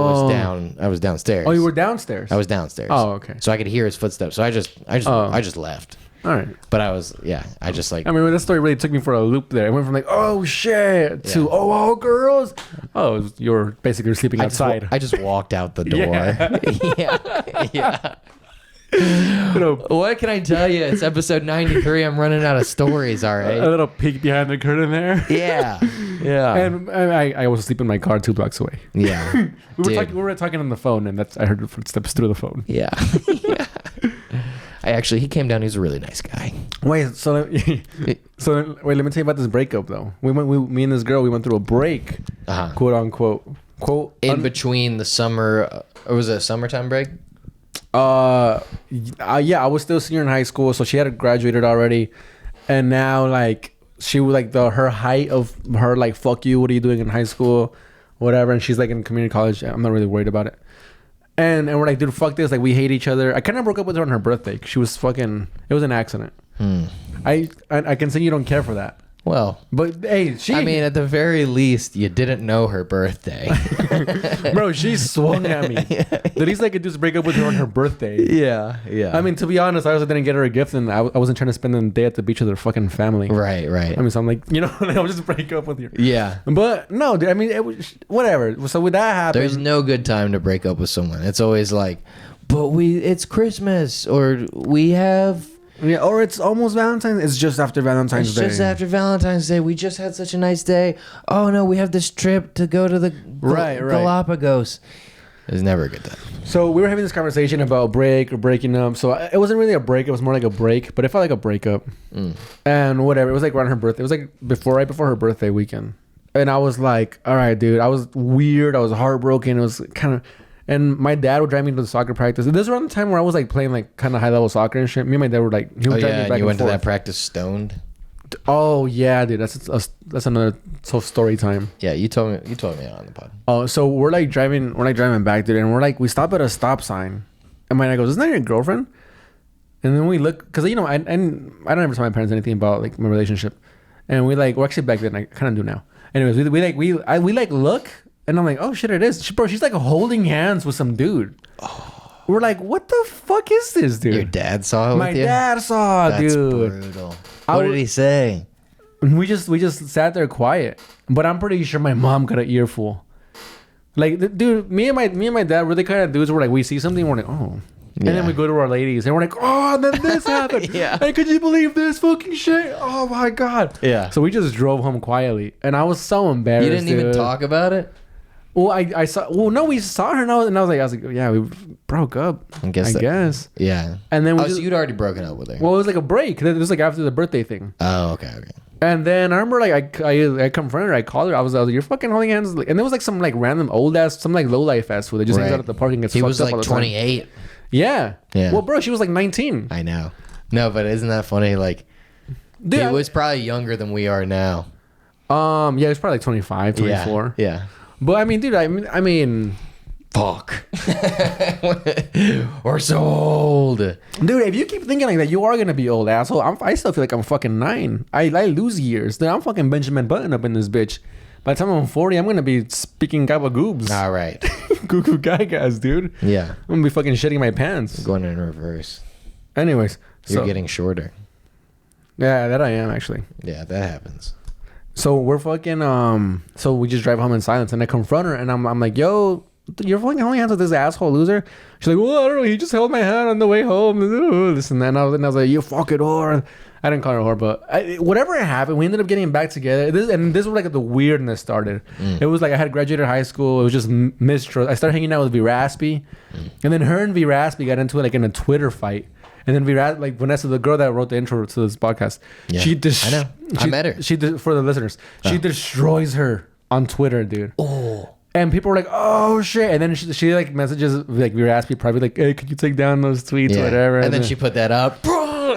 was downstairs. Oh, you were downstairs. I was downstairs. Oh, okay. So I could hear his footsteps. So I just left. All right. But I just like I mean, that story really took me for a loop there. It went from like, oh shit, to all girls. Oh, you're basically sleeping outside. I just walked out the door. Yeah. You know, What can I tell you? It's episode 93. I'm running out of stories. All a right. little peek behind the curtain there. Yeah. Yeah. And I was asleep in my car 2 blocks away. Yeah. We were talking on the phone, and I heard the footsteps through the phone. Yeah. Yeah. He came down. He's a really nice guy. Wait, so let me tell you about this breakup though. Me and this girl, we went through a break, quote unquote, In between the summer, or was it a summertime break? Yeah, I was still senior in high school, so she had graduated already, and now like she was like her height of her like fuck you, what are you doing in high school, whatever, and she's like in community college. I'm not really worried about it. And we're like, dude, fuck this. Like, we hate each other. I kind of broke up with her on her birthday. She was fucking... It was an accident. I can see you don't care for that. Well, but hey, I mean, at the very least, you didn't know her birthday. Bro, she swung at me. The least I could do is break up with her on her birthday. Yeah. I mean, to be honest, I also didn't get her a gift, and I wasn't trying to spend the day at the beach with her fucking family. Right. I mean, so I'm like, I'll just break up with you. Yeah. But no, dude, I mean, it was, whatever. So with that happen, There's no good time to break up with someone. It's always like, but it's Christmas, or we have... Yeah, or it's almost Valentine's. It's just after Valentine's Day. It's just after Valentine's Day. We just had such a nice day. Oh no, we have this trip to go to the Galapagos. It was never a good time. So we were having this conversation about break or breaking up. So it wasn't really a break. It was more like a break, but it felt like a breakup. And whatever. It was like around her birthday. It was like right before her birthday weekend. And I was like, all right, dude. I was weird. I was heartbroken. It was kind of... And my dad would drive me to the soccer practice. This was around the time where I was like playing like kind of high level soccer and shit. Me and my dad were like, he would drive me back you and went forth. to that practice stoned. Oh yeah, dude. That's another story time. Yeah, you told me on the pod. Oh, so we're driving back, dude, and we stop at a stop sign, and my dad goes, "Isn't that your girlfriend?" And then we look, because I don't ever tell my parents anything about like my relationship, and we're actually back then I kind of do now. Anyways, we look. And I'm like, oh shit, it is. She's like holding hands with some dude. Oh. We're like, what the fuck is this, dude? Your dad saw it with you? My dad saw it, dude. That's brutal. What did he say? We just sat there quiet. But I'm pretty sure my mom got an earful. Like, dude, me and my dad were the kind of dudes where like we see something, we're like, oh. And then we go to our ladies and we're like, oh, and then this happened. Yeah. And could you believe this fucking shit? Oh my God. Yeah. So we just drove home quietly. And I was so embarrassed. You didn't even talk about it? Well, I saw. Well, no, we saw her, and I was like, yeah, we broke up. I guess. Yeah. And then so you'd already broken up with her. Well, it was like a break. It was like after the birthday thing. Oh, okay. And then I remember like I confronted her. I called her. I was like, you're fucking holding hands. And there was like some like random old ass, some like low life ass food that just hangs out at the park and gets fucked up all the time. He was like 28. Yeah. Yeah. Well, bro, she was like 19. I know. No, but isn't that funny? Like, dude, he was probably younger than we are now. Yeah, he was probably like 25, 24. Yeah. But I mean, dude, I mean, fuck. We're so old. Dude, if you keep thinking like that, you are gonna be old, asshole. I still feel like I'm fucking 9. I lose years. Dude, I'm fucking Benjamin Button up in this bitch. By the time I'm 40, I'm gonna be speaking gabagoobs. All right. Goo goo gagas, dude. Yeah. I'm gonna be fucking shitting my pants. Going in reverse. Anyways. You're getting shorter. Yeah, that I am actually. Yeah, that happens. So we're fucking so we just drive home in silence, and I confront her, and I'm like, yo, you're fucking holding hands with this asshole loser. She's like, well, I don't know, he just held my hand on the way home, this and that. And I was like, you fucking whore. I didn't call her a whore, but whatever happened, we ended up getting back together. This was like the weirdness started. It was like I had graduated high school. It was just mistrust. I started hanging out with V-Raspy, and then her and V-Raspy got into it like in a Twitter fight. And then like Vanessa, the girl that wrote the intro to this podcast, I know. I met her. For the listeners, she destroys her on Twitter, dude. Oh. And people were like, "Oh shit!" And then she like messages like V-Raspy private, like, "Hey, could you take down those tweets, or whatever?" And then she put that up.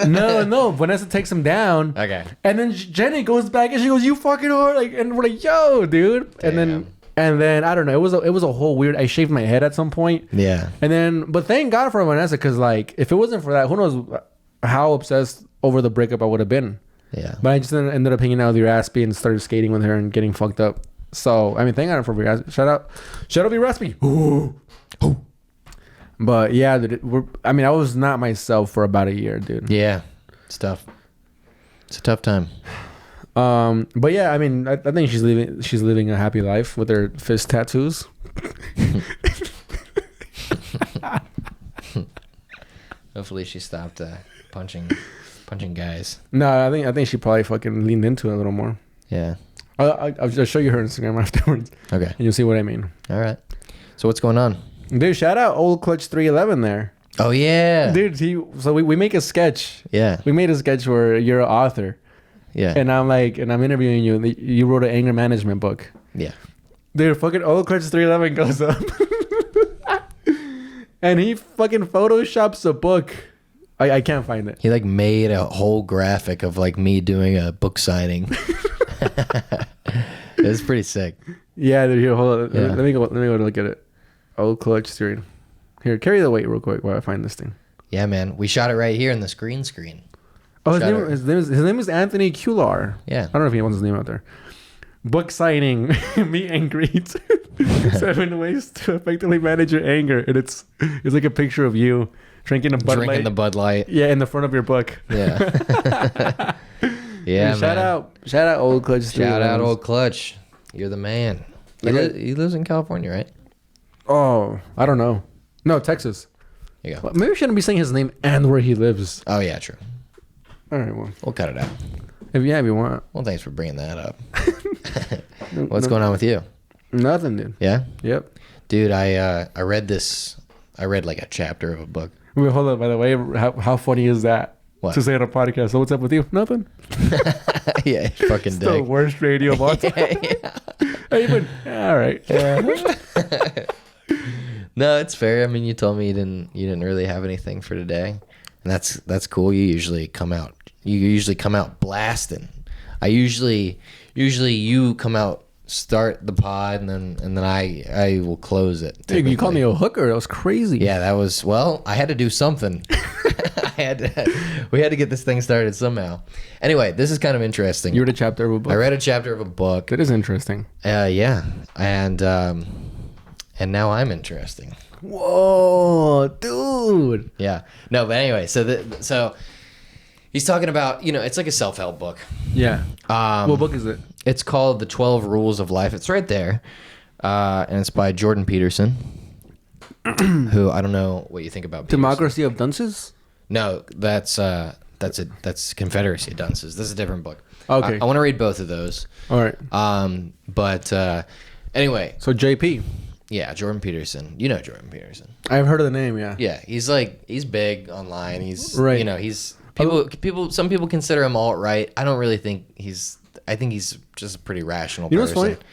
No. Vanessa takes him down. Okay. And then Jenny goes back and she goes, "You fucking whore!" Like, and we're like, "Yo, dude." Damn. And then I don't know. It was a whole weird. I shaved my head at some point. Yeah. And then, but thank God for Vanessa, because like, if it wasn't for that, who knows how obsessed over the breakup I would have been. Yeah. But I just ended up hanging out with Raspy and started skating with her and getting fucked up. So I mean, thank God for Raspy. Shout out Raspy. Ooh. But yeah, dude, I was not myself for about a year, dude. Yeah. It's tough. It's a tough time. But yeah, I mean, I think she's living a happy life with her fist tattoos. Hopefully she stopped punching guys. No, I think she probably fucking leaned into it a little more. Yeah. I'll just show you her Instagram afterwards. Okay. And you'll see what I mean. All right. So what's going on? Dude, shout out Old Clutch 311 there. Oh yeah. Dude, so we make a sketch. Yeah. We made a sketch where you're an author. Yeah. And I'm interviewing you. You wrote an anger management book. Yeah. Dude, fucking Old Clutch 311 goes up. And he fucking photoshops a book. I can't find it. He like made a whole graphic of like me doing a book signing. It was pretty sick. Yeah, dude, here, hold on. Yeah. Let me go look at it. Old Clutch 3. Here, carry the weight real quick while I find this thing. Yeah, man. We shot it right here in the screen. Oh, his name is Anthony Kular. Yeah. I don't know if he wants his name out there. Book signing, meet and greet. 7 ways to effectively manage your anger, and it's like a picture of you drinking the Bud Light. Yeah, in the front of your book. Yeah. Yeah. Dude, shout out Old Clutch. Shout out Old Clutch. You're the man. He lives in California, right? Oh, I don't know. No, Texas. There you go. Well, maybe we shouldn't be saying his name and where he lives. Oh yeah, true. All right, well, We'll cut it out. if you want. Well, thanks for bringing that up. What's going on with you? Nothing, dude. Yeah, Yep. dude. I read this. I read like a chapter of a book. Wait, hold up. By the way, how funny is that? What? To say on a podcast. So what's up with you? Nothing. Yeah, fucking It's the dick. worst radio of all time. Hey, but, all right. No, it's fair. I mean, you told me you didn't really have anything for today, and that's cool. You usually come out blasting. I usually you come out, start the pod, and then I will close it. Hey, you called me typically. a hooker. That was crazy. Yeah, that was, well, I had to do something. We had to get this thing started somehow. Anyway, this is kind of interesting. You read a chapter of a book. I read a chapter of a book. That is interesting. Yeah, and now I'm interesting. Whoa, dude. Yeah. No, but anyway, so he's talking about, it's like a self-help book. Yeah. What book is it? It's called The 12 Rules of Life. It's right there. And it's by Jordan Peterson, who I don't know what you think about Peterson. Democracy of Dunces? No, that's Confederacy of Dunces. This is a different book. Okay. I want to read both of those. All right. But anyway, So JP. yeah, Jordan Peterson. You know Jordan Peterson. I've heard of the name, yeah. Yeah, he's big online. He's Right. He's some people consider him alt-right. I don't really think I think he's just a pretty rational You know what's person. funny?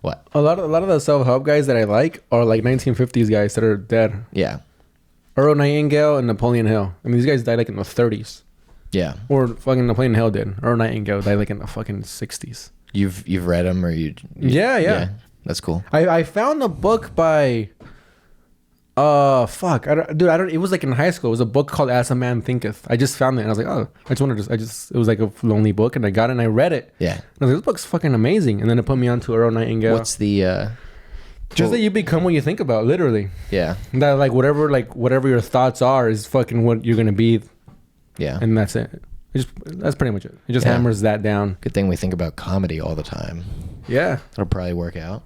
What? A lot of the self-help guys that I like are like 1950s guys that are dead. Yeah. Earl Nightingale and Napoleon Hill. I mean, these guys died like in the 30s. Yeah. Or fucking Napoleon Hill did. Earl Nightingale died like in the fucking 60s. You've read him, or you Yeah. That's cool. I found a book by fuck. It was like in high school. It was a book called As a Man Thinketh. I just found it and I was like, oh, it was like a lonely book and I got it and I read it. Yeah. And I was like, this book's fucking amazing. And then it put me onto Earl Nightingale. What's the Just that you become what you think about, literally. yeah. That whatever your thoughts are is fucking what you're gonna be, Yeah. and that's it. That's pretty much it. It just Yeah. hammers that down. Good thing we think about comedy all the time. Yeah. That'll probably work out.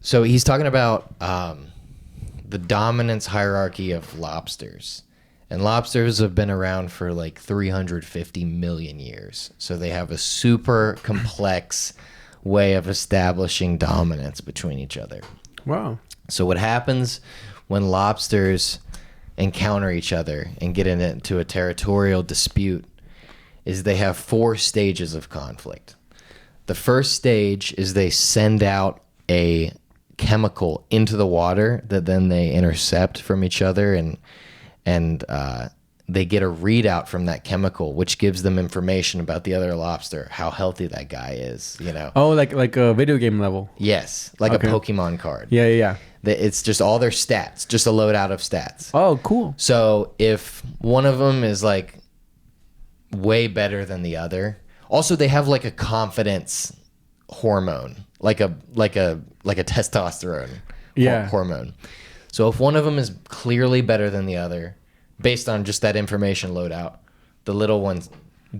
So he's talking about the dominance hierarchy of lobsters. And lobsters have been around for like 350 million years. So they have a super complex way of establishing dominance between each other. Wow. So what happens when lobsters encounter each other and get into a territorial dispute is they have 4 stages of conflict. The first stage is they send out a chemical into the water that then they intercept from each other, and they get a readout from that chemical, which gives them information about the other lobster, how healthy that guy is, you know. Oh, like a video game level. Yes, like Okay. a Pokemon card. Yeah. It's just all their stats, just a loadout of stats. Oh, cool. So if one of them is like way better than the other, also they have like a confidence hormone, like a testosterone hormone. So if one of them is clearly better than the other, based on just that information loadout, the little one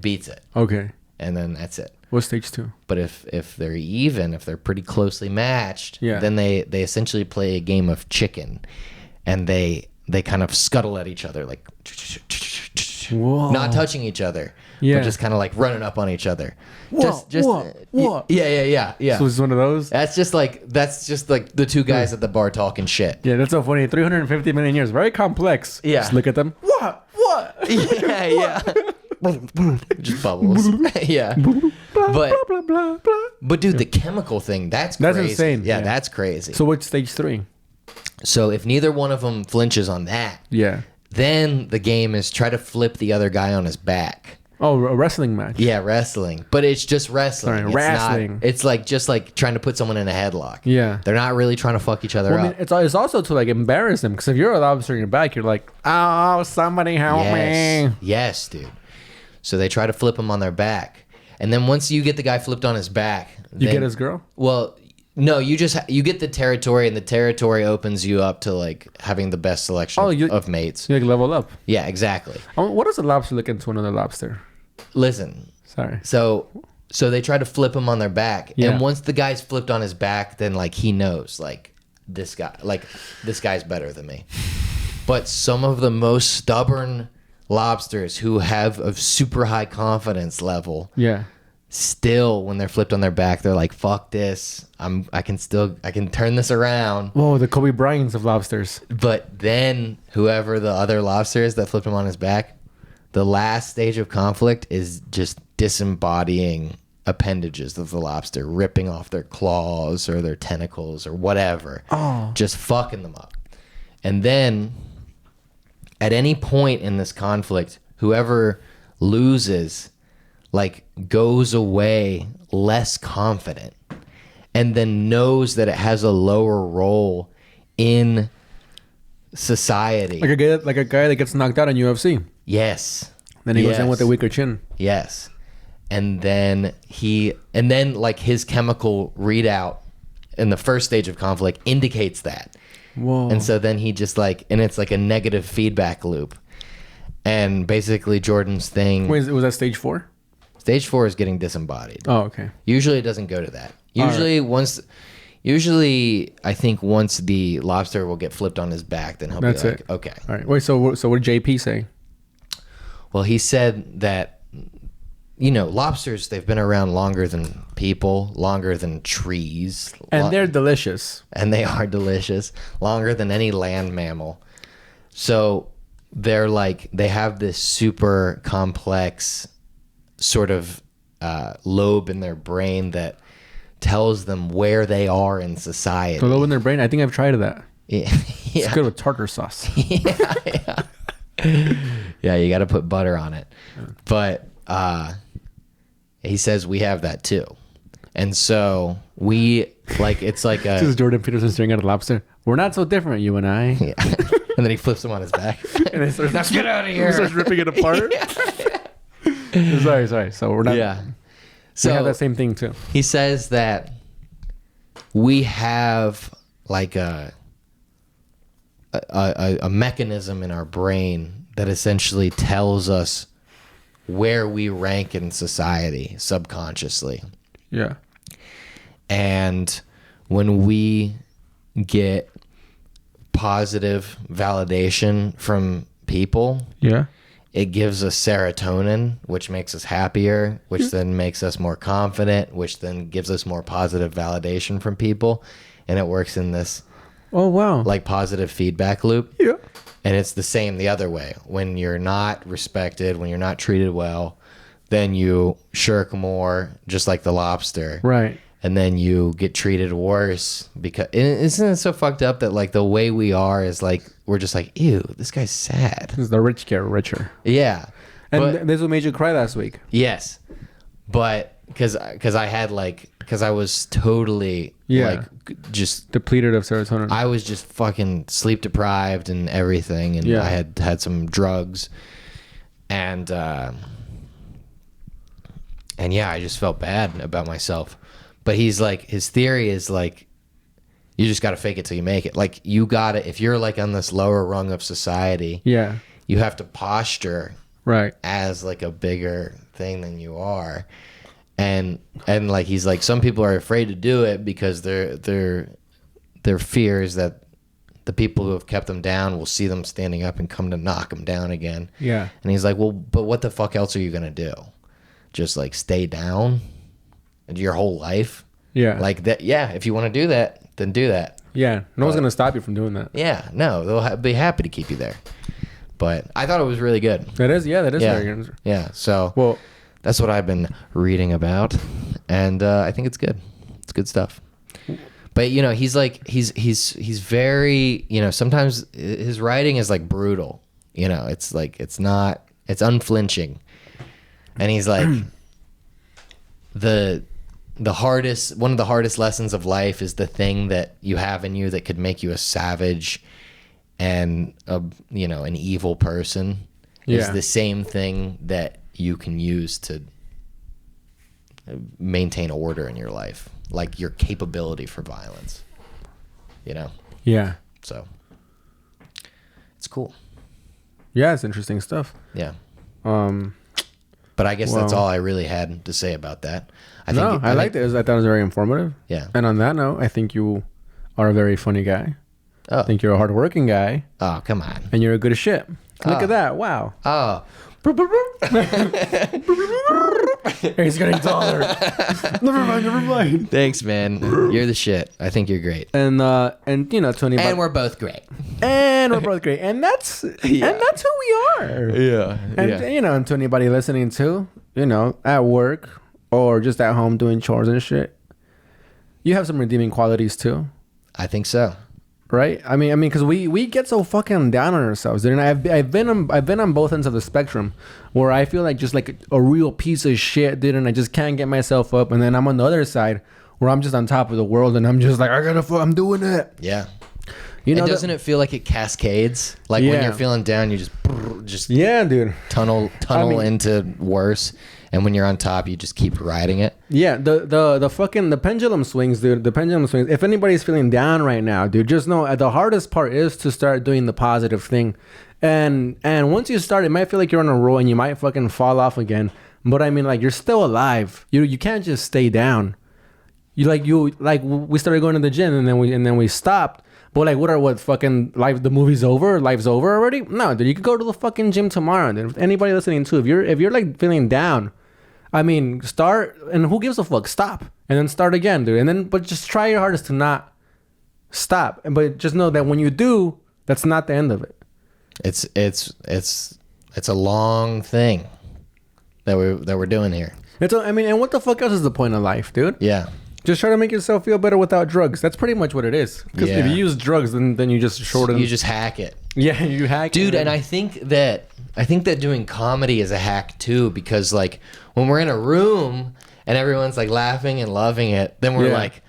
beats it, Okay. and then that's it. What's stage 2? But if they're even, if they're pretty closely matched, Yeah. then they essentially play a game of chicken, and they kind of scuttle at each other, like Whoa. not touching each other, Yeah. but just kind of like running up on each other. Whoa, whoa. Yeah. So it's one of those? That's just like the two guys at the bar talking shit. Yeah, that's so funny. 350 million years. Very complex. Yeah. Just look at them. What? Yeah. Just bubbles. Yeah. But Blah, blah, blah. But dude, the chemical thing, that's That's crazy. insane. Yeah, Yeah. that's crazy. So what's stage 3? So if neither one of them flinches on that, Yeah. then the game is try to flip the other guy on his back. Oh, a wrestling match. Yeah, wrestling. But it's just wrestling. Sorry, It's wrestling. Not, it's like just like trying to put someone in a headlock. Yeah. They're not really trying to fuck each other Well, I up. mean, it's also to like embarrass them, because if you're a lobster in your back, you're like, oh, somebody help me. Yes, dude. So they try to flip him on their back. And then once you get the guy flipped on his back, You then- get his girl? Well, no, you just you get the territory, and the territory opens you up to like having the best selection of mates. You like level up. Yeah, exactly. What does a lobster look into another lobster? Listen, Sorry. so they try to flip him on their back, Yeah. and once the guy's flipped on his back, then like he knows like this guy's better than me. But some of the most stubborn lobsters who have a super high confidence level, Yeah. still when they're flipped on their back, they're like, fuck this, I can turn this around. Whoa, the Kobe Bryants of lobsters. But then whoever the other lobster is that flipped him on his back, the last stage of conflict is just disembodying appendages of the lobster, ripping off their claws or their tentacles or whatever. Oh. Just fucking them up. And then at any point in this conflict, whoever loses like goes away less confident, and then knows that it has a lower role in society. Like a guy that gets knocked out in UFC. Yes. Then he goes in with a weaker chin. Yes. And then like his chemical readout in the first stage of conflict indicates that. Whoa. And so then he just like, and it's like a negative feedback loop. And basically Jordan's thing, Wait, was that stage 4? stage 4 is getting disembodied. Oh, okay. Usually it doesn't go to that. Usually I think once the lobster will get flipped on his back, then he'll That's be like, it. okay. All right. Wait, so what did JP say? Well, he said that, you know, lobsters, they've been around longer than people, longer than trees. And they're delicious. And they are delicious, longer than any land mammal. So they're like, they have this super complex sort of lobe in their brain that tells them where they are in society. The lobe in their brain. I think I've tried that. Yeah. It's good with tartar sauce. Yeah, you got to put butter on it. But he says we have that too. And so we, like, it's like This is a... Jordan Peterson staring at a lobster. We're not so different, you and I. Yeah. And then he flips him on his back. And it starts, Let's get out of he here. starts ripping it apart. Sorry. So we're not. Yeah. We So have that same thing too. he says that we have like a mechanism in our brain that essentially tells us where we rank in society subconsciously. Yeah. And when we get positive validation from people, Yeah. it gives us serotonin, which makes us happier, which then makes us more confident, which then gives us more positive validation from people. And it works in this Oh wow. like positive feedback loop. Yeah. And it's the same the other way. When you're not respected, when you're not treated well, then you shirk more, just like the lobster. Right. and then you get treated worse because isn't it so fucked up that like the way we are is like we're just like, ew, this guy's sad. The rich get richer. Yeah. And this what made you cry last week. Yes. But because I was totally like just depleted of serotonin. I was just fucking sleep deprived and everything, and I had some drugs, and yeah, I just felt bad about myself. But he's like, his theory is like, you just got to fake it till you make it. Like you got to, if you're like on this lower rung of society, you have to posture as like a bigger thing than you are. And like he's like, some people are afraid to do it because their fear is that the people who have kept them down will see them standing up and come to knock them down again. Yeah. And he's like, well, but what the fuck else are you gonna do? Just like stay down your whole life? Yeah. Like that. Yeah. If you want to do that, then do that. Yeah. No one's gonna stop you from doing that. Yeah. No, they'll be happy to keep you there. But I thought it was really good. That is. Yeah. That is very good. Yeah. So that's what I've been reading about, and I think it's good. It's good stuff. But you know, he's like he's very, you know, sometimes his writing is like brutal. You know, it's like it's unflinching, and he's like one of the hardest lessons of life is the thing that you have in you that could make you a savage and an evil person is the same thing that you can use to maintain order in your life, like your capability for violence, you know? Yeah. So it's cool. Yeah, it's interesting stuff. Yeah. But I guess that's all I really had to say about that. I liked it. I thought it was very informative. Yeah. And on that note, I think you are a very funny guy. Oh. I think you're a hardworking guy. Oh, come on. And you're a good as shit. Look at that. Wow. Oh. He's getting taller. Never mind. Thanks, man. You're the shit. I think you're great. And you know, to anybody, and we're both great. And that's who we are. Yeah. And you know, and to anybody listening too, you know, at work or just at home doing chores and shit, you have some redeeming qualities too. I think so. Right? I mean, because we get so fucking down on ourselves, dude. And I've been on both ends of the spectrum, where I feel like just like a real piece of shit, dude, and I just can't get myself up. And then I'm on the other side, where I'm just on top of the world, and I'm just like, I'm doing it. Yeah. You know, doesn't it feel like it cascades? Like when you're feeling down, you just yeah, dude, tunnel into worse. And when you're on top, you just keep riding it. Yeah, the pendulum swings, dude. The pendulum swings. If anybody's feeling down right now, dude, just know the hardest part is to start doing the positive thing. And once you start, it might feel like you're on a roll and you might fucking fall off again. But I mean, like, you're still alive. You can't just stay down. We started going to the gym and then we stopped. But like, what fucking life? The movie's over. Life's over already. No, dude, you could go to the fucking gym tomorrow. Dude. If anybody listening too, if you're like feeling down, I mean, start, and who gives a fuck? Stop, and then start again, dude. But just try your hardest to not stop. But just know that when you do, that's not the end of it. It's a long thing that we're doing here. And what the fuck else is the point of life, dude? Yeah. Just try to make yourself feel better without drugs. That's pretty much what it is. Because if you use drugs, then you just shorten. You just hack it. Yeah, you hack it. Dude, and I think that doing comedy is a hack too, because like when we're in a room and everyone's like laughing and loving it, then we're like,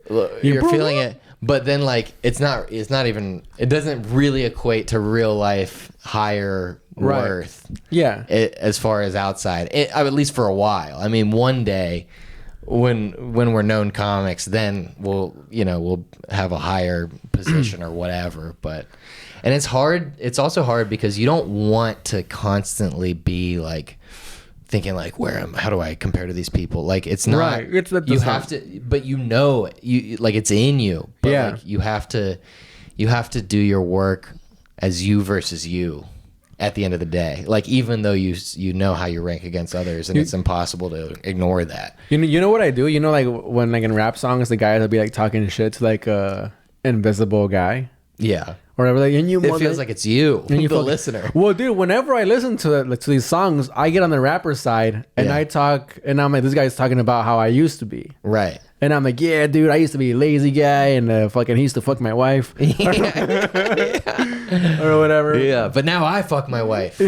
you're feeling it. But then like it doesn't really equate to real life higher worth. Yeah. As far as outside, at least for a while. I mean, one day when we're known comics, then we'll have a higher position or whatever. And it's hard. It's also hard because you don't want to constantly be like thinking like, how do I compare to these people? Like, it's not right. You have to, but like it's in you. But like, you have to do your work as you versus you at the end of the day. Like, even though you know how you rank against others, and it's impossible to ignore that. You know what I do? You know, like when like in rap songs, the guy will be like talking shit to like a invisible guy. Yeah. or whatever. Like, and you It feels like it's you, and you the fuck- listener. Well, dude, whenever I listen to it, like, to these songs, I get on the rapper side and Yeah. I talk, and I'm like, this guy's talking about how I used to be. Right. And I'm like, yeah, dude, I used to be a lazy guy, and fucking he used to fuck my wife or whatever. Yeah, but now I fuck my wife.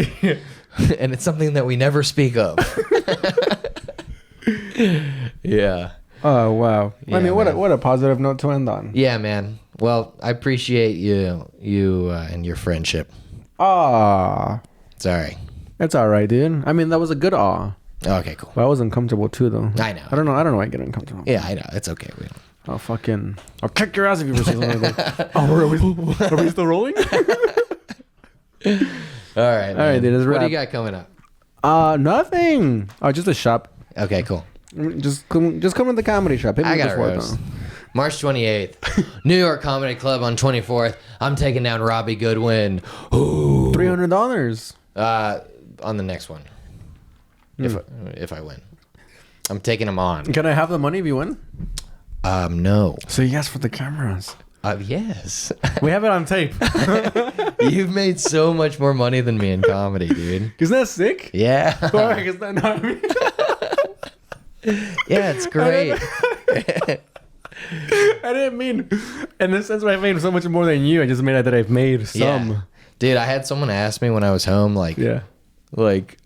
And it's something that we never speak of. Yeah. Oh wow. Yeah, I mean, what man. a positive note to end on. Yeah, man. Well, I appreciate you and your friendship. Ah, Sorry. it's all right, dude. I mean, that was a good aw. Okay, cool. But I was uncomfortable too, though. I know. I don't know. I don't know why I get uncomfortable. Yeah, I know. It's okay. I'll kick your ass if you ever say something like that. Oh, are we still rolling? All right. All right, dude. Let's What do wrap. you got coming up? Nothing. Oh, just a shop. Okay, cool. Just come to the comedy shop. Hit me I got before, a roast. though. March 28th, New York Comedy Club on 24th. I'm taking down Robbie Goodwin. Ooh. $300. On the next one. If I win. I'm taking him on. Can I have the money if you win? No. So yes for the cameras. Yes. We have it on tape. You've made so much more money than me in comedy, dude. Isn't that sick? Yeah. Fuck, is that not me? Yeah, it's great. I didn't mean in the sense where I made so much more than you. I just meant that I've made some. Yeah. Dude, I had someone ask me when I was home, like,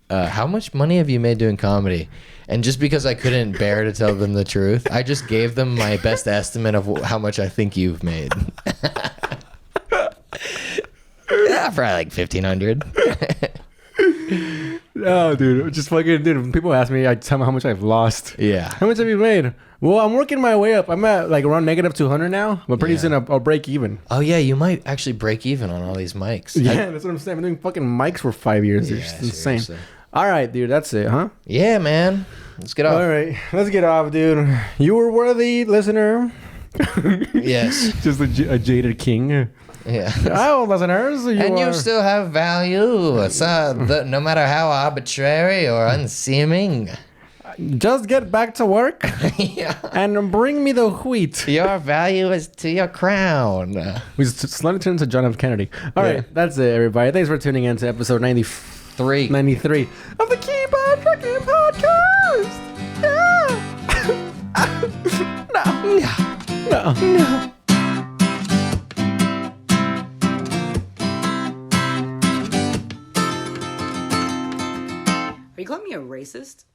how much money have you made doing comedy? And just because I couldn't bear to tell them the truth, I just gave them my best estimate of how much I think you've made. Yeah, probably like 1,500. Oh, dude, just fucking, dude. When people ask me, I tell them how much I've lost. Yeah. How much have you made? Well, I'm working my way up. I'm at like around negative 200 now, but pretty Yeah. soon I'll break even. Oh, yeah, you might actually break even on all these mics. Yeah, that's what I'm saying. I've been doing fucking mics for 5 years. Yeah, It's just insane. seriously. All right, dude, that's it, huh? Yeah, man. Let's get off. All right, let's get off, dude. You were worthy, listener. Yes. Just a jaded king. Yeah. Oh, listeners, And you still have value. So no matter how arbitrary or unseeming. just get back to work Yeah. and bring me the wheat. Your value is to your crown. We just slightly turned into John F. Kennedy. All right, that's it, everybody. Thanks for tuning in to episode 93 of the Keep on Trucking podcast. Yeah. No. Are you calling me a racist?